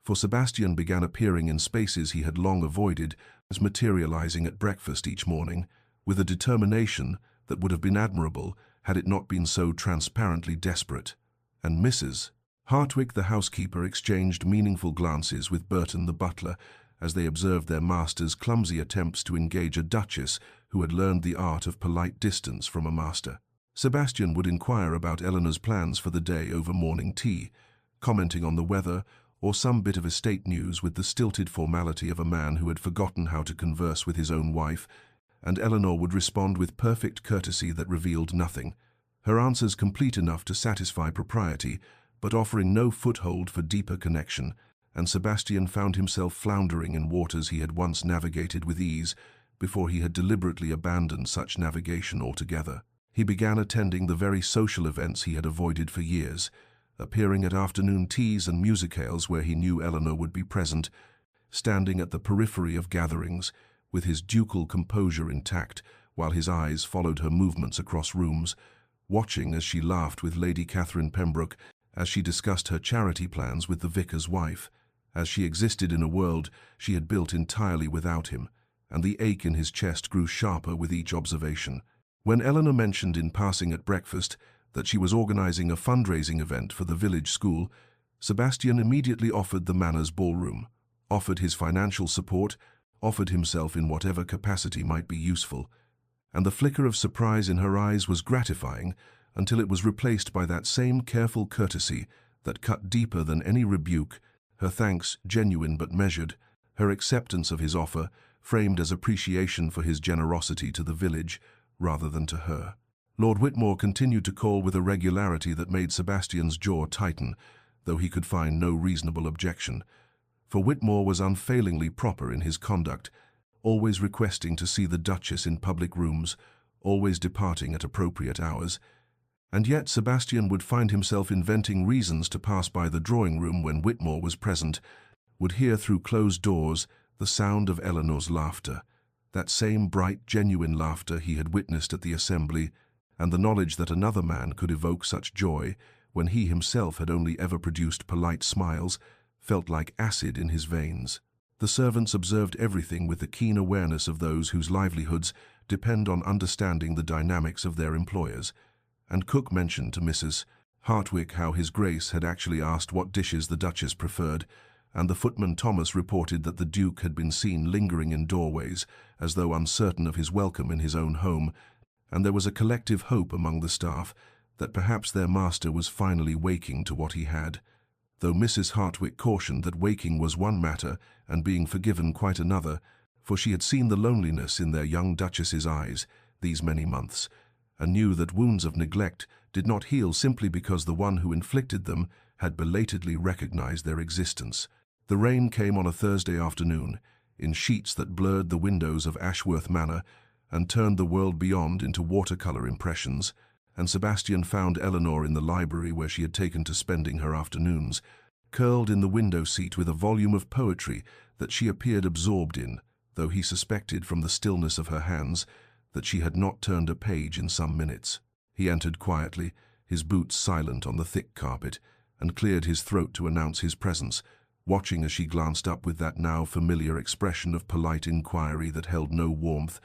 for Sebastian began appearing in spaces he had long avoided, as materializing at breakfast each morning, with a determination that would have been admirable had it not been so transparently desperate. And Mrs. Hartwig, the housekeeper, exchanged meaningful glances with Burton the butler as they observed their master's clumsy attempts to engage a duchess who had learned the art of polite distance from a master. Sebastian would inquire about Eleanor's plans for the day over morning tea, commenting on the weather or some bit of estate news with the stilted formality of a man who had forgotten how to converse with his own wife, and Eleanor would respond with perfect courtesy that revealed nothing, her answers complete enough to satisfy propriety, but offering no foothold for deeper connection, and Sebastian found himself floundering in waters he had once navigated with ease before he had deliberately abandoned such navigation altogether. He began attending the very social events he had avoided for years, appearing at afternoon teas and musicales where he knew Eleanor would be present, standing at the periphery of gatherings, with his ducal composure intact, while his eyes followed her movements across rooms, watching as she laughed with Lady Catherine Pembroke as she discussed her charity plans with the vicar's wife, as she existed in a world she had built entirely without him, and the ache in his chest grew sharper with each observation. When Eleanor mentioned in passing at breakfast that she was organizing a fundraising event for the village school, Sebastian immediately offered the Manor's ballroom, offered his financial support, offered himself in whatever capacity might be useful, and the flicker of surprise in her eyes was gratifying until it was replaced by that same careful courtesy that cut deeper than any rebuke, her thanks genuine but measured, her acceptance of his offer framed as appreciation for his generosity to the village rather than to her. Lord Whitmore continued to call with a regularity that made Sebastian's jaw tighten, though he could find no reasonable objection, for Whitmore was unfailingly proper in his conduct, always requesting to see the Duchess in public rooms, always departing at appropriate hours, and yet Sebastian would find himself inventing reasons to pass by the drawing-room when Whitmore was present, would hear through closed doors the sound of Eleanor's laughter, that same bright, genuine laughter he had witnessed at the assembly, and the knowledge that another man could evoke such joy when he himself had only ever produced polite smiles felt like acid in his veins. The servants observed everything with the keen awareness of those whose livelihoods depend on understanding the dynamics of their employers, and Cook mentioned to Mrs. Hartwick how His Grace had actually asked what dishes the Duchess preferred, and the footman Thomas reported that the Duke had been seen lingering in doorways as though uncertain of his welcome in his own home, and there was a collective hope among the staff that perhaps their master was finally waking to what he had, though Mrs. Hartwick cautioned that waking was one matter and being forgiven quite another, for she had seen the loneliness in their young Duchess's eyes these many months, and knew that wounds of neglect did not heal simply because the one who inflicted them had belatedly recognized their existence. The rain came on a Thursday afternoon, in sheets that blurred the windows of Ashworth Manor and turned the world beyond into watercolor impressions, and Sebastian found Eleanor in the library where she had taken to spending her afternoons, curled in the window seat with a volume of poetry that she appeared absorbed in, though he suspected from the stillness of her hands that she had not turned a page in some minutes. He entered quietly, his boots silent on the thick carpet, and cleared his throat to announce his presence, watching as she glanced up with that now familiar expression of polite inquiry that held no warmth,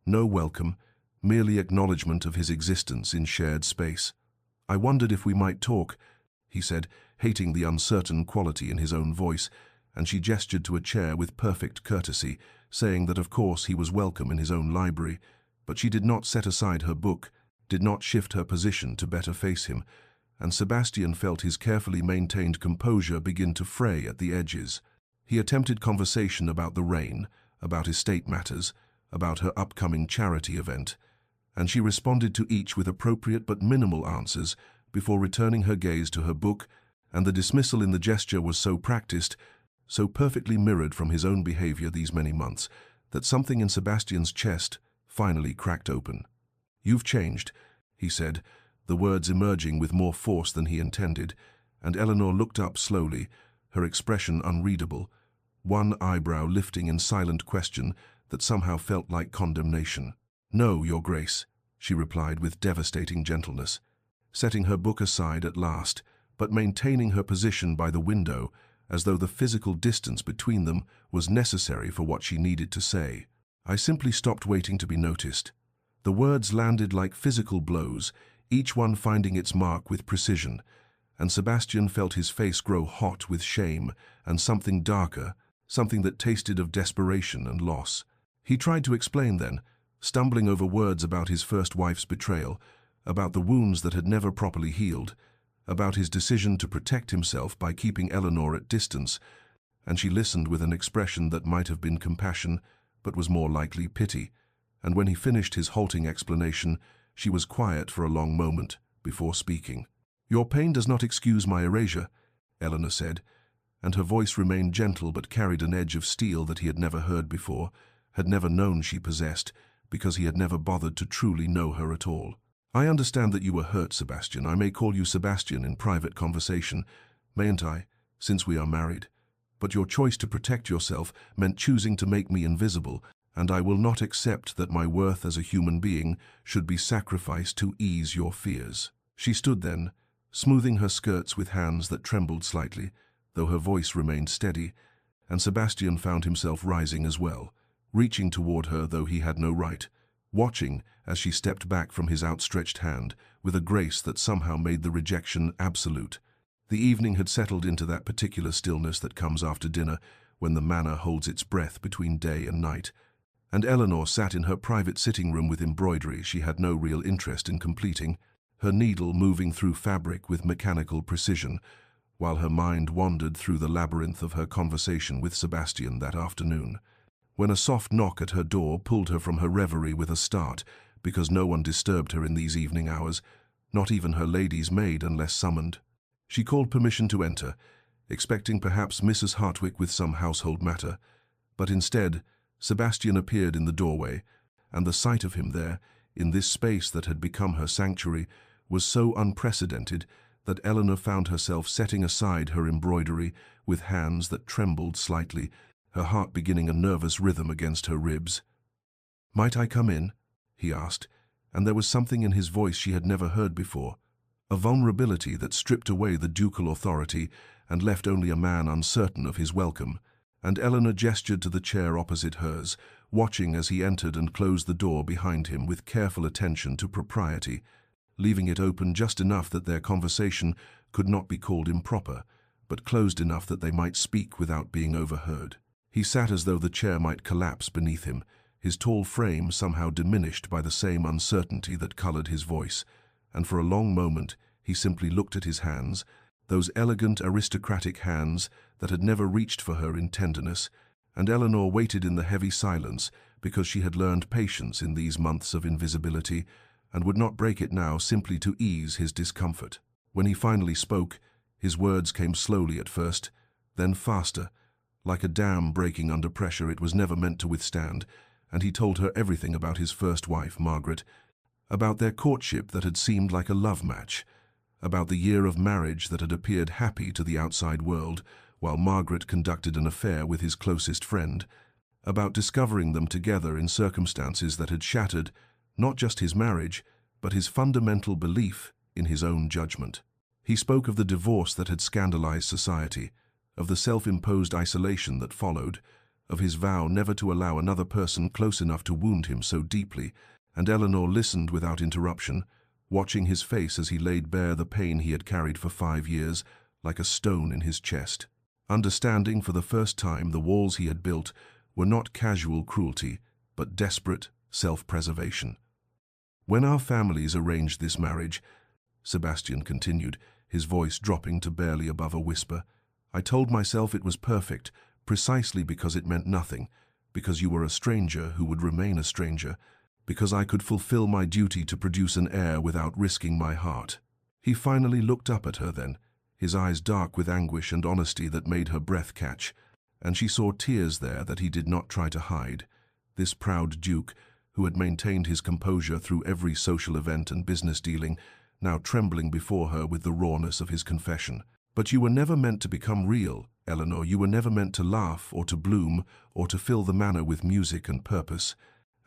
no welcome, merely acknowledgement of his existence in shared space. "I wondered if we might talk," he said, hating the uncertain quality in his own voice, and she gestured to a chair with perfect courtesy, saying that of course he was welcome in his own library, but she did not set aside her book, did not shift her position to better face him, and Sebastian felt his carefully maintained composure begin to fray at the edges. He attempted conversation about the rain, about estate matters, about her upcoming charity event, and she responded to each with appropriate but minimal answers before returning her gaze to her book, and the dismissal in the gesture was so practiced, so perfectly mirrored from his own behavior these many months, that something in Sebastian's chest finally cracked open. "You've changed," he said, the words emerging with more force than he intended, and Eleanor looked up slowly, her expression unreadable, one eyebrow lifting in silent question that somehow felt like condemnation. "No, Your Grace," she replied with devastating gentleness, setting her book aside at last, but maintaining her position by the window as though the physical distance between them was necessary for what she needed to say. "I simply stopped waiting to be noticed." The words landed like physical blows, each one finding its mark with precision, and Sebastian felt his face grow hot with shame and something darker, something that tasted of desperation and loss. He tried to explain then, stumbling over words about his first wife's betrayal, about the wounds that had never properly healed, about his decision to protect himself by keeping Eleanor at distance, and she listened with an expression that might have been compassion, but was more likely pity, and when he finished his halting explanation, she was quiet for a long moment before speaking. "Your pain does not excuse my erasure," Eleanor said, and her voice remained gentle but carried an edge of steel that he had never heard before, had never known she possessed, because he had never bothered to truly know her at all. "I understand that you were hurt, Sebastian. I may call you Sebastian in private conversation, mayn't I, since we are married? But your choice to protect yourself meant choosing to make me invisible, and I will not accept that my worth as a human being should be sacrificed to ease your fears." She stood then, smoothing her skirts with hands that trembled slightly, though her voice remained steady, and Sebastian found himself rising as well, reaching toward her though he had no right, watching as she stepped back from his outstretched hand with a grace that somehow made the rejection absolute. The evening had settled into that particular stillness that comes after dinner, when the manor holds its breath between day and night, and Eleanor sat in her private sitting room with embroidery she had no real interest in completing, her needle moving through fabric with mechanical precision, while her mind wandered through the labyrinth of her conversation with Sebastian that afternoon, when a soft knock at her door pulled her from her reverie with a start, because no one disturbed her in these evening hours, not even her lady's maid unless summoned. She called permission to enter, expecting perhaps Mrs. Hartwick with some household matter, but instead Sebastian appeared in the doorway, and the sight of him there, in this space that had become her sanctuary, was so unprecedented that Eleanor found herself setting aside her embroidery with hands that trembled slightly, her heart beginning a nervous rhythm against her ribs. "Might I come in?" he asked, and there was something in his voice she had never heard before, a vulnerability that stripped away the ducal authority and left only a man uncertain of his welcome, and Eleanor gestured to the chair opposite hers, watching as he entered and closed the door behind him with careful attention to propriety, leaving it open just enough that their conversation could not be called improper, but closed enough that they might speak without being overheard. He sat as though the chair might collapse beneath him, his tall frame somehow diminished by the same uncertainty that colored his voice, and for a long moment he simply looked at his hands, those elegant aristocratic hands that had never reached for her in tenderness, and Eleanor waited in the heavy silence because she had learned patience in these months of invisibility and would not break it now simply to ease his discomfort. When he finally spoke, his words came slowly at first, then faster, like a dam breaking under pressure it was never meant to withstand, and he told her everything about his first wife, Margaret, about their courtship that had seemed like a love match, about the year of marriage that had appeared happy to the outside world, while Margaret conducted an affair with his closest friend, about discovering them together in circumstances that had shattered not just his marriage, but his fundamental belief in his own judgment. He spoke of the divorce that had scandalized society, of the self-imposed isolation that followed, of his vow never to allow another person close enough to wound him so deeply, and Eleanor listened without interruption, watching his face as he laid bare the pain he had carried for 5 years, like a stone in his chest. Understanding for the first time the walls he had built were not casual cruelty, but desperate self-preservation. When our families arranged this marriage, Sebastian continued, his voice dropping to barely above a whisper, I told myself it was perfect, precisely because it meant nothing, because you were a stranger who would remain a stranger, because I could fulfill my duty to produce an heir without risking my heart. He finally looked up at her then, his eyes dark with anguish and honesty that made her breath catch, and she saw tears there that he did not try to hide. This proud duke, who had maintained his composure through every social event and business dealing, now trembling before her with the rawness of his confession. But you were never meant to become real, Eleanor. You were never meant to laugh or to bloom or to fill the manor with music and purpose.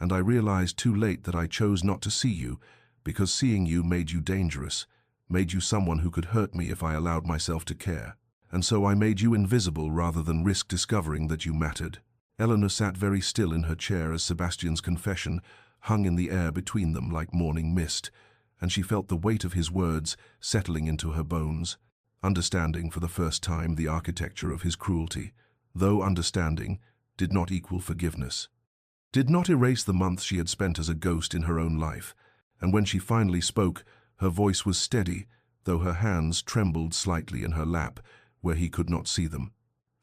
And I realized too late that I chose not to see you, because seeing you made you dangerous, made you someone who could hurt me if I allowed myself to care. And so I made you invisible rather than risk discovering that you mattered. Eleanor sat very still in her chair as Sebastian's confession hung in the air between them like morning mist, and she felt the weight of his words settling into her bones, understanding for the first time the architecture of his cruelty, though understanding did not equal forgiveness, did not erase the months she had spent as a ghost in her own life, and when she finally spoke, her voice was steady, though her hands trembled slightly in her lap, where he could not see them.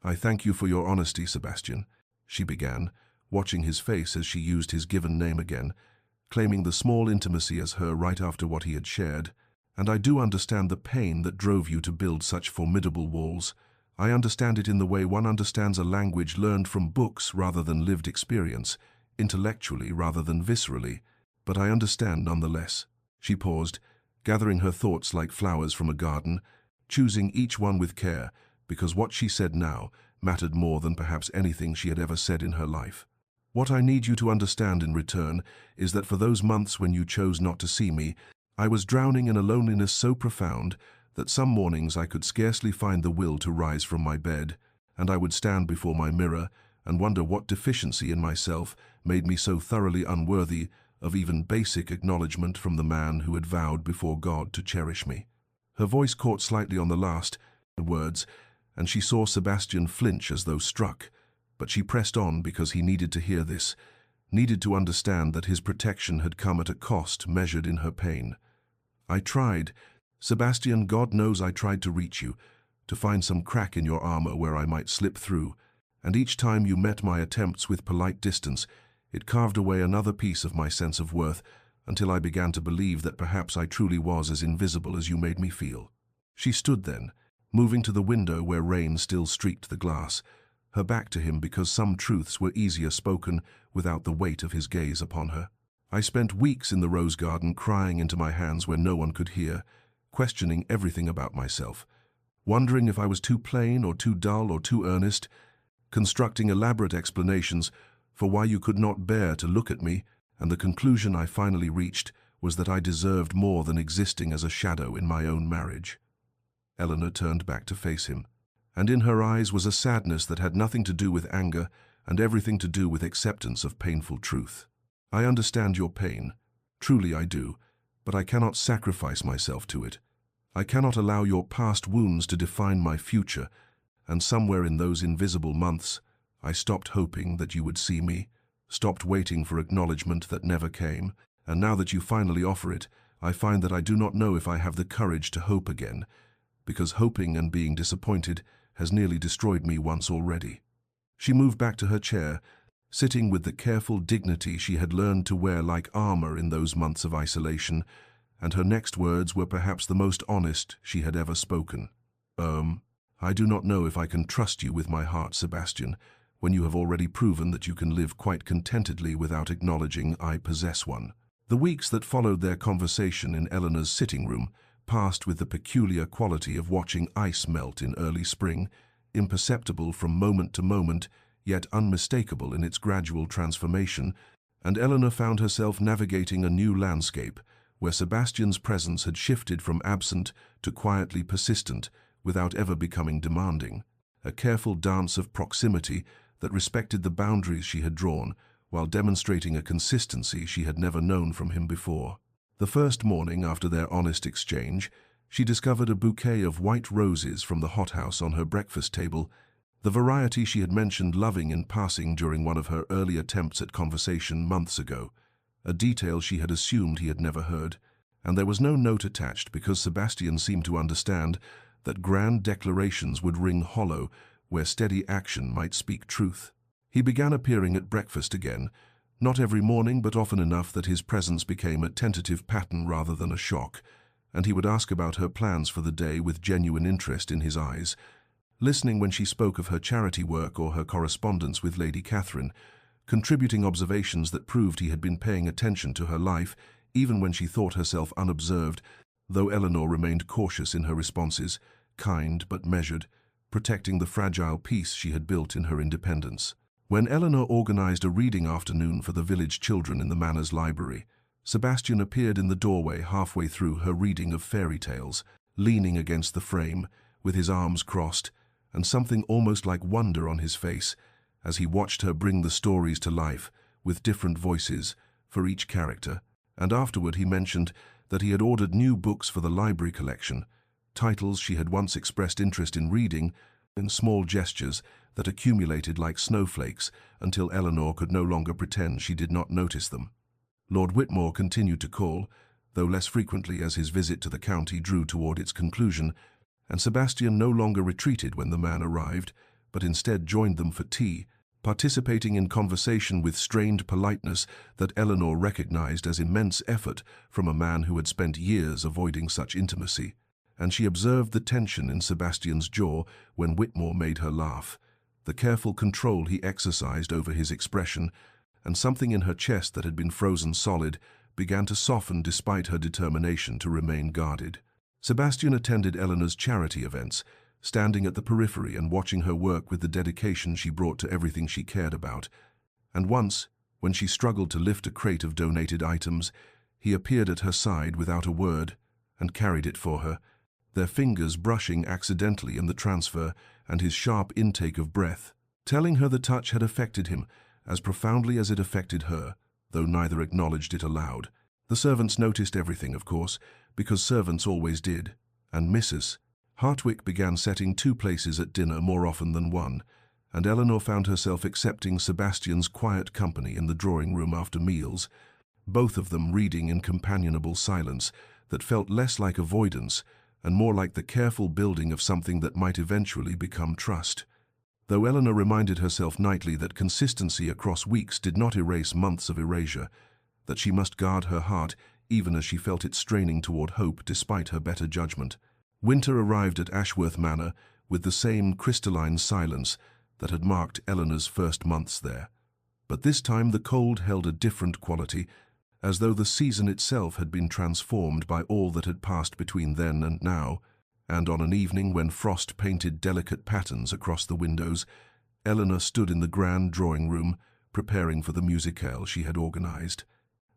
I thank you for your honesty, Sebastian, she began, watching his face as she used his given name again, claiming the small intimacy as her right after what he had shared. And I do understand the pain that drove you to build such formidable walls. I understand it in the way one understands a language learned from books rather than lived experience, intellectually rather than viscerally, but I understand nonetheless. She paused, gathering her thoughts like flowers from a garden, choosing each one with care, because what she said now mattered more than perhaps anything she had ever said in her life. What I need you to understand in return is that for those months when you chose not to see me, I was drowning in a loneliness so profound that some mornings I could scarcely find the will to rise from my bed, and I would stand before my mirror and wonder what deficiency in myself made me so thoroughly unworthy of even basic acknowledgement from the man who had vowed before God to cherish me. Her voice caught slightly on the last words, and she saw Sebastian flinch as though struck, but she pressed on because he needed to hear this, needed to understand that his protection had come at a cost measured in her pain. I tried, Sebastian, God knows I tried to reach you, to find some crack in your armor where I might slip through, and each time you met my attempts with polite distance, it carved away another piece of my sense of worth until I began to believe that perhaps I truly was as invisible as you made me feel. She stood then, moving to the window where rain still streaked the glass, her back to him because some truths were easier spoken without the weight of his gaze upon her. I spent weeks in the rose garden crying into my hands where no one could hear, questioning everything about myself, wondering if I was too plain or too dull or too earnest, constructing elaborate explanations for why you could not bear to look at me, and the conclusion I finally reached was that I deserved more than existing as a shadow in my own marriage. Eleanor turned back to face him, and in her eyes was a sadness that had nothing to do with anger and everything to do with acceptance of painful truth. "I understand your pain. Truly I do, but I cannot sacrifice myself to it. I cannot allow your past wounds to define my future, and somewhere in those invisible months, I stopped hoping that you would see me, stopped waiting for acknowledgement that never came, and now that you finally offer it, I find that I do not know if I have the courage to hope again, because hoping and being disappointed has nearly destroyed me once already." She moved back to her chair, sitting with the careful dignity she had learned to wear like armor in those months of isolation, and her next words were perhaps the most honest she had ever spoken. I do not know if I can trust you with my heart, Sebastian, when you have already proven that you can live quite contentedly without acknowledging I possess one." The weeks that followed their conversation in Eleanor's sitting room passed with the peculiar quality of watching ice melt in early spring, imperceptible from moment to moment, yet unmistakable in its gradual transformation, and Eleanor found herself navigating a new landscape, where Sebastian's presence had shifted from absent to quietly persistent, without ever becoming demanding, a careful dance of proximity that respected the boundaries she had drawn, while demonstrating a consistency she had never known from him before. The first morning after their honest exchange, she discovered a bouquet of white roses from the hothouse on her breakfast table, the variety she had mentioned loving in passing during one of her early attempts at conversation months ago, a detail she had assumed he had never heard, and there was no note attached because Sebastian seemed to understand that grand declarations would ring hollow where steady action might speak truth. He began appearing at breakfast again, not every morning but often enough that his presence became a tentative pattern rather than a shock, and he would ask about her plans for the day with genuine interest in his eyes, listening when she spoke of her charity work or her correspondence with Lady Catherine, contributing observations that proved he had been paying attention to her life even when she thought herself unobserved, though Eleanor remained cautious in her responses, kind but measured, protecting the fragile peace she had built in her independence. When Eleanor organized a reading afternoon for the village children in the manor's library, Sebastian appeared in the doorway halfway through her reading of fairy tales, leaning against the frame, with his arms crossed, and something almost like wonder on his face as he watched her bring the stories to life with different voices for each character, and afterward he mentioned that he had ordered new books for the library collection, titles she had once expressed interest in reading, in small gestures that accumulated like snowflakes until Eleanor could no longer pretend she did not notice them. Lord Whitmore continued to call, though less frequently as his visit to the county drew toward its conclusion, and Sebastian no longer retreated when the man arrived, but instead joined them for tea, participating in conversation with strained politeness that Eleanor recognized as immense effort from a man who had spent years avoiding such intimacy, and she observed the tension in Sebastian's jaw when Whitmore made her laugh, the careful control he exercised over his expression, and something in her chest that had been frozen solid began to soften despite her determination to remain guarded. Sebastian attended Eleanor's charity events, standing at the periphery and watching her work with the dedication she brought to everything she cared about, and once, when she struggled to lift a crate of donated items, he appeared at her side without a word and carried it for her, their fingers brushing accidentally in the transfer and his sharp intake of breath, telling her the touch had affected him as profoundly as it affected her, though neither acknowledged it aloud. The servants noticed everything, of course, because servants always did, and Mrs. Hartwick began setting two places at dinner more often than one, and Eleanor found herself accepting Sebastian's quiet company in the drawing-room after meals, both of them reading in companionable silence that felt less like avoidance and more like the careful building of something that might eventually become trust. Though Eleanor reminded herself nightly that consistency across weeks did not erase months of erasure, that she must guard her heart even as she felt it straining toward hope despite her better judgment. Winter arrived at Ashworth Manor with the same crystalline silence that had marked Eleanor's first months there. But this time the cold held a different quality, as though the season itself had been transformed by all that had passed between then and now, and on an evening when frost painted delicate patterns across the windows, Eleanor stood in the grand drawing-room, preparing for the musicale she had organized,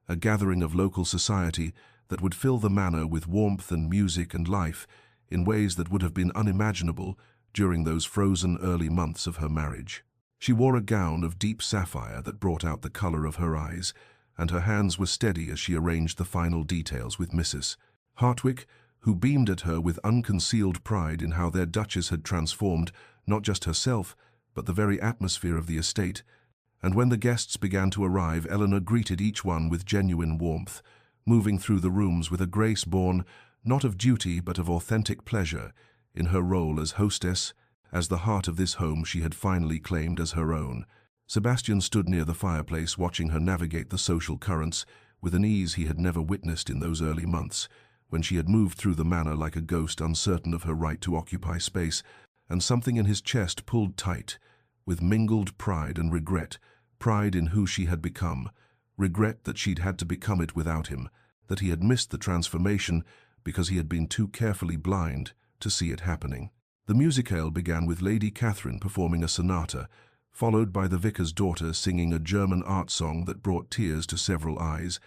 a gathering of local society that would fill the manor with warmth and music and life in ways that would have been unimaginable during those frozen early months of her marriage. She wore a gown of deep sapphire that brought out the color of her eyes, and her hands were steady as she arranged the final details with Mrs. Hartwick, who beamed at her with unconcealed pride in how their Duchess had transformed not just herself, but the very atmosphere of the estate. And when the guests began to arrive, Eleanor greeted each one with genuine warmth, moving through the rooms with a grace born not of duty but of authentic pleasure in her role as hostess, as the heart of this home she had finally claimed as her own. Sebastian stood near the fireplace watching her navigate the social currents with an ease he had never witnessed in those early months, when she had moved through the manor like a ghost uncertain of her right to occupy space, and something in his chest pulled tight, with mingled pride and regret, pride in who she had become, regret that she'd had to become it without him, that he had missed the transformation because he had been too carefully blind to see it happening. The musicale began with Lady Catherine performing a sonata, followed by the vicar's daughter singing a German art song that brought tears to several eyes,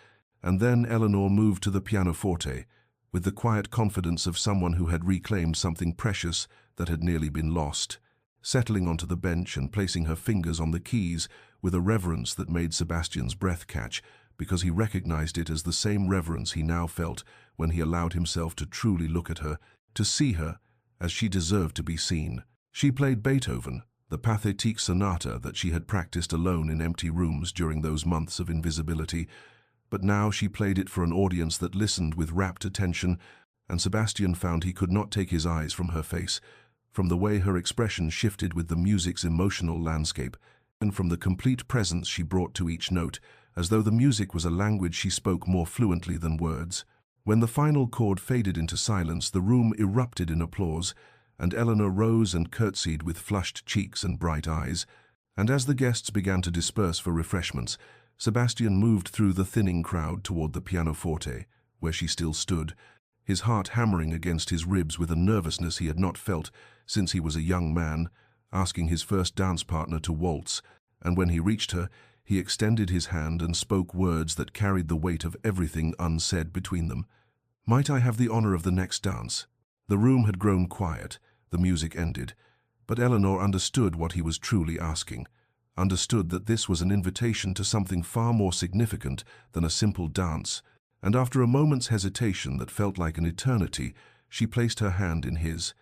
and then Eleanor moved to the pianoforte, with the quiet confidence of someone who had reclaimed something precious that had nearly been lost, settling onto the bench and placing her fingers on the keys with a reverence that made Sebastian's breath catch, because he recognized it as the same reverence he now felt when he allowed himself to truly look at her, to see her as she deserved to be seen. She played Beethoven, the Pathétique sonata that she had practiced alone in empty rooms during those months of invisibility, but now she played it for an audience that listened with rapt attention, and Sebastian found he could not take his eyes from her face, from the way her expression shifted with the music's emotional landscape, and from the complete presence she brought to each note, as though the music was a language she spoke more fluently than words. When the final chord faded into silence, the room erupted in applause, and Eleanor rose and curtsied with flushed cheeks and bright eyes, and as the guests began to disperse for refreshments, Sebastian moved through the thinning crowd toward the pianoforte, where she still stood, his heart hammering against his ribs with a nervousness he had not felt since he was a young man, asking his first dance partner to waltz, and when he reached her, he extended his hand and spoke words that carried the weight of everything unsaid between them. "Might I have the honor of the next dance?" The room had grown quiet, the music ended, but Eleanor understood what he was truly asking, understood that this was an invitation to something far more significant than a simple dance, and after a moment's hesitation that felt like an eternity, she placed her hand in his,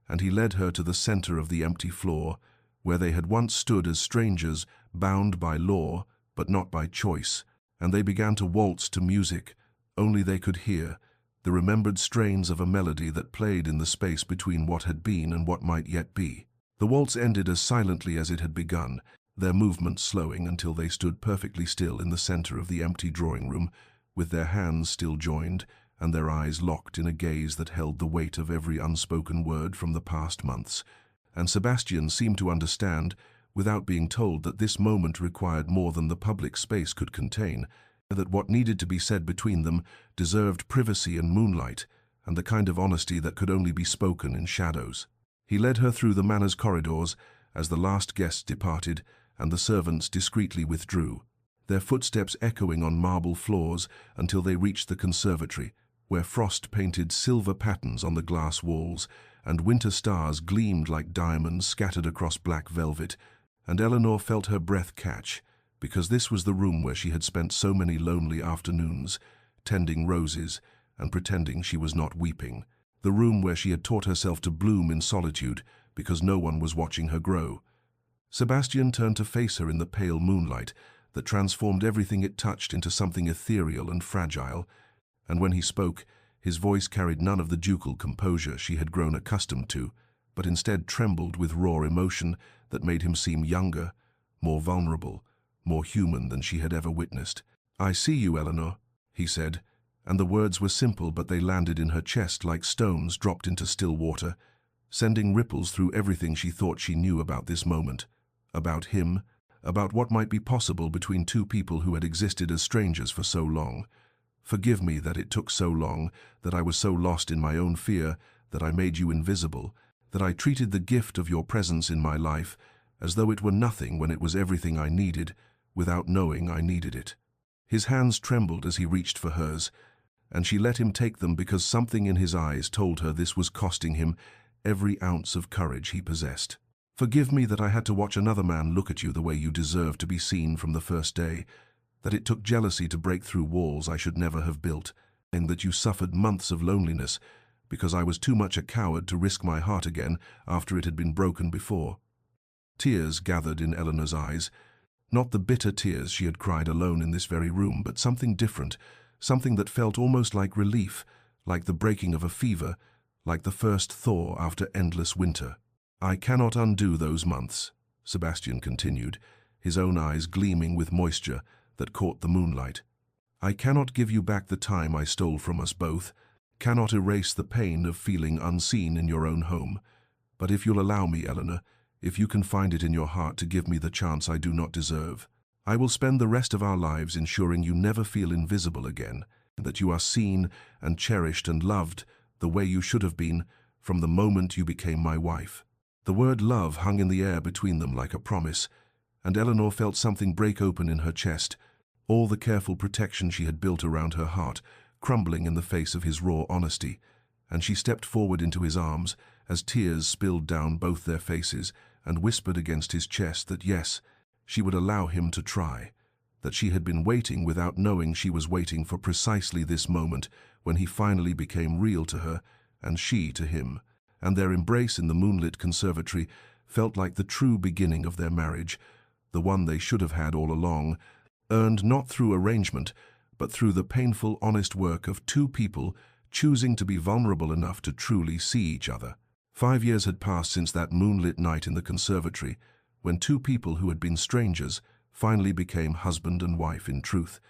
and he led her to the center of the empty floor, where they had once stood as strangers, bound by law, but not by choice, and they began to waltz to music only they could hear, the remembered strains of a melody that played in the space between what had been and what might yet be. The waltz ended as silently as it had begun, their movements slowing until they stood perfectly still in the center of the empty drawing room, with their hands still joined and their eyes locked in a gaze that held the weight of every unspoken word from the past months. And Sebastian seemed to understand, without being told, that this moment required more than the public space could contain, that what needed to be said between them deserved privacy and moonlight, and the kind of honesty that could only be spoken in shadows. He led her through the manor's corridors as the last guests departed and the servants discreetly withdrew, their footsteps echoing on marble floors until they reached the conservatory, where frost painted silver patterns on the glass walls, and winter stars gleamed like diamonds scattered across black velvet, and Eleanor felt her breath catch, because this was the room where she had spent so many lonely afternoons, tending roses and pretending she was not weeping, the room where she had taught herself to bloom in solitude because no one was watching her grow. Sebastian turned to face her in the pale moonlight that transformed everything it touched into something ethereal and fragile, and when he spoke, his voice carried none of the ducal composure she had grown accustomed to, but instead trembled with raw emotion that made him seem younger, more vulnerable, more human than she had ever witnessed. "I see you, Eleanor," he said, and the words were simple, but they landed in her chest like stones dropped into still water, sending ripples through everything she thought she knew about this moment, about him, about what might be possible between two people who had existed as strangers for so long. "Forgive me that it took so long, that I was so lost in my own fear, that I made you invisible, that I treated the gift of your presence in my life as though it were nothing when it was everything I needed, without knowing I needed it." His hands trembled as he reached for hers, and she let him take them because something in his eyes told her this was costing him every ounce of courage he possessed. Forgive me that I had to watch another man look at you the way you deserve to be seen from the first day, that it took jealousy to break through walls I should never have built, and that you suffered months of loneliness because I was too much a coward to risk my heart again after it had been broken before. Tears gathered in Eleanor's eyes, not the bitter tears she had cried alone in this very room, but something different, something that felt almost like relief, like the breaking of a fever, like the first thaw after endless winter. I cannot undo those months, Sebastian continued, his own eyes gleaming with moisture that caught the moonlight. I cannot give you back the time I stole from us both, cannot erase the pain of feeling unseen in your own home. But if you'll allow me, Eleanor, if you can find it in your heart to give me the chance I do not deserve, I will spend the rest of our lives ensuring you never feel invisible again, and that you are seen and cherished and loved the way you should have been from the moment you became my wife. The word love hung in the air between them like a promise, and Eleanor felt something break open in her chest, all the careful protection she had built around her heart, crumbling in the face of his raw honesty, and she stepped forward into his arms as tears spilled down both their faces and whispered against his chest that yes, she would allow him to try, that she had been waiting without knowing she was waiting for precisely this moment when he finally became real to her and she to him, and their embrace in the moonlit conservatory felt like the true beginning of their marriage, the one they should have had all along, earned not through arrangement, but through the painful, honest work of two people choosing to be vulnerable enough to truly see each other. 5 years had passed since that moonlit night in the conservatory, when two people who had been strangers finally became husband and wife in truth,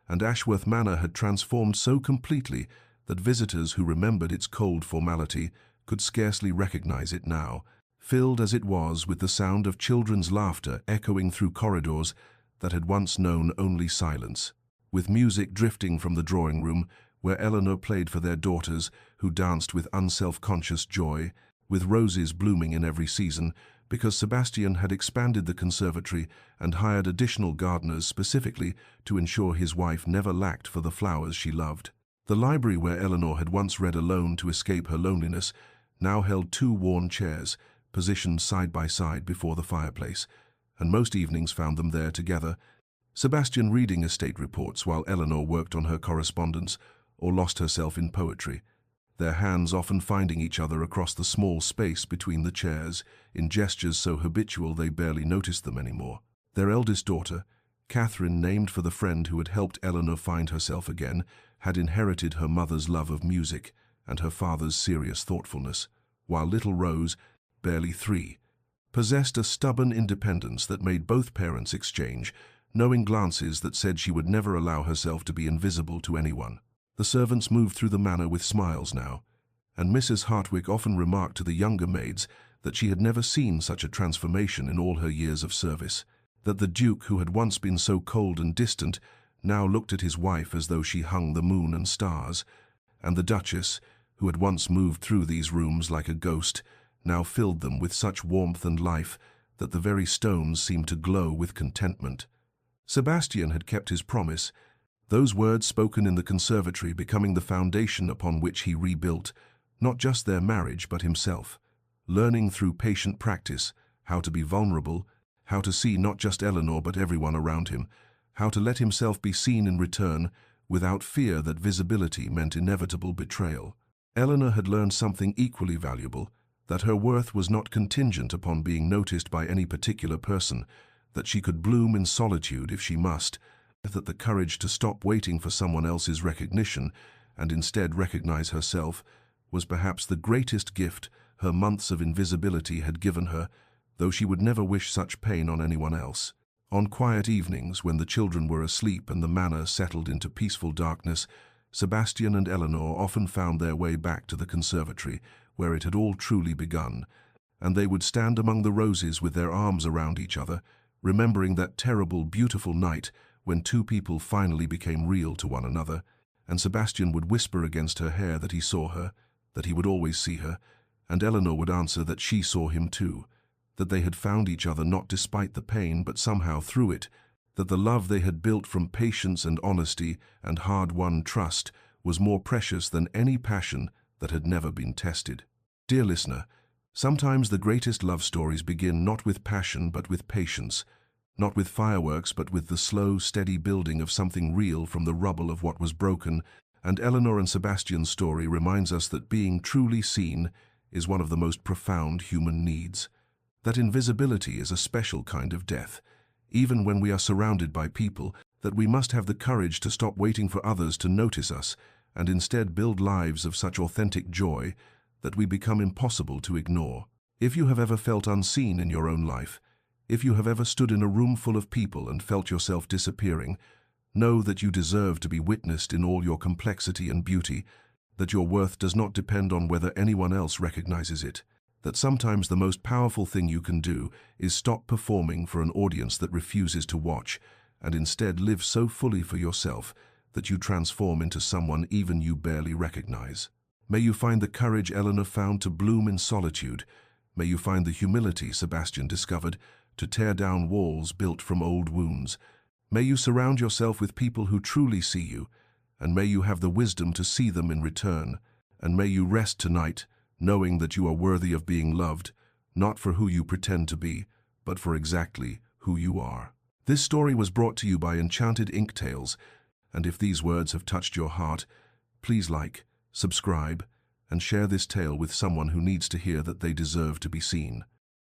and Ashworth Manor had transformed so completely that visitors who remembered its cold formality could scarcely recognize it now, filled as it was with the sound of children's laughter echoing through corridors that had once known only silence, with music drifting from the drawing room where Eleanor played for their daughters who danced with unself-conscious joy, with roses blooming in every season, because Sebastian had expanded the conservatory and hired additional gardeners specifically to ensure his wife never lacked for the flowers she loved. The library where Eleanor had once read alone to escape her loneliness now held 2 worn chairs, positioned side by side before the fireplace, and most evenings found them there together, Sebastian reading estate reports while Eleanor worked on her correspondence or lost herself in poetry, their hands often finding each other across the small space between the chairs in gestures so habitual they barely noticed them anymore. Their eldest daughter, Catherine, named for the friend who had helped Eleanor find herself again, had inherited her mother's love of music and her father's serious thoughtfulness, while little Rose, barely 3, possessed a stubborn independence that made both parents exchange knowing glances that said she would never allow herself to be invisible to anyone. The servants moved through the manor with smiles now, and Mrs. Hartwick often remarked to the younger maids that she had never seen such a transformation in all her years of service, that the Duke, who had once been so cold and distant, now looked at his wife as though she hung the moon and stars, and the Duchess, who had once moved through these rooms like a ghost, now filled them with such warmth and life that the very stones seemed to glow with contentment. Sebastian had kept his promise, those words spoken in the conservatory becoming the foundation upon which he rebuilt not just their marriage but himself, learning through patient practice how to be vulnerable, how to see not just Eleanor but everyone around him, how to let himself be seen in return without fear that visibility meant inevitable betrayal. Eleanor had learned something equally valuable, that her worth was not contingent upon being noticed by any particular person, that she could bloom in solitude if she must, that the courage to stop waiting for someone else's recognition and instead recognize herself was perhaps the greatest gift her months of invisibility had given her, though she would never wish such pain on anyone else. On quiet evenings, when the children were asleep and the manor settled into peaceful darkness, Sebastian and Eleanor often found their way back to the conservatory, where it had all truly begun, and they would stand among the roses with their arms around each other, remembering that terrible, beautiful night when two people finally became real to one another, and Sebastian would whisper against her hair that he saw her, that he would always see her, and Eleanor would answer that she saw him too, that they had found each other not despite the pain but somehow through it, that the love they had built from patience and honesty and hard-won trust was more precious than any passion that had never been tested. Dear listener, Sometimes the greatest love stories begin not with passion but with patience, not with fireworks but with the slow, steady building of something real from the rubble of what was broken, and Eleanor and Sebastian's story reminds us that being truly seen is one of the most profound human needs. That invisibility is a special kind of death, even when we are surrounded by people, that we must have the courage to stop waiting for others to notice us and instead build lives of such authentic joy that we become impossible to ignore. If you have ever felt unseen in your own life, if you have ever stood in a room full of people and felt yourself disappearing, know that you deserve to be witnessed in all your complexity and beauty, that your worth does not depend on whether anyone else recognizes it, that sometimes the most powerful thing you can do is stop performing for an audience that refuses to watch and instead live so fully for yourself that you transform into someone even you barely recognize. May you find the courage Eleanor found to bloom in solitude. May you find the humility Sebastian discovered to tear down walls built from old wounds. May you surround yourself with people who truly see you, and may you have the wisdom to see them in return. And may you rest tonight, knowing that you are worthy of being loved, not for who you pretend to be, but for exactly who you are. This story was brought to you by Enchanted Ink Tales, and if these words have touched your heart, please like, subscribe, and share this tale with someone who needs to hear that they deserve to be seen.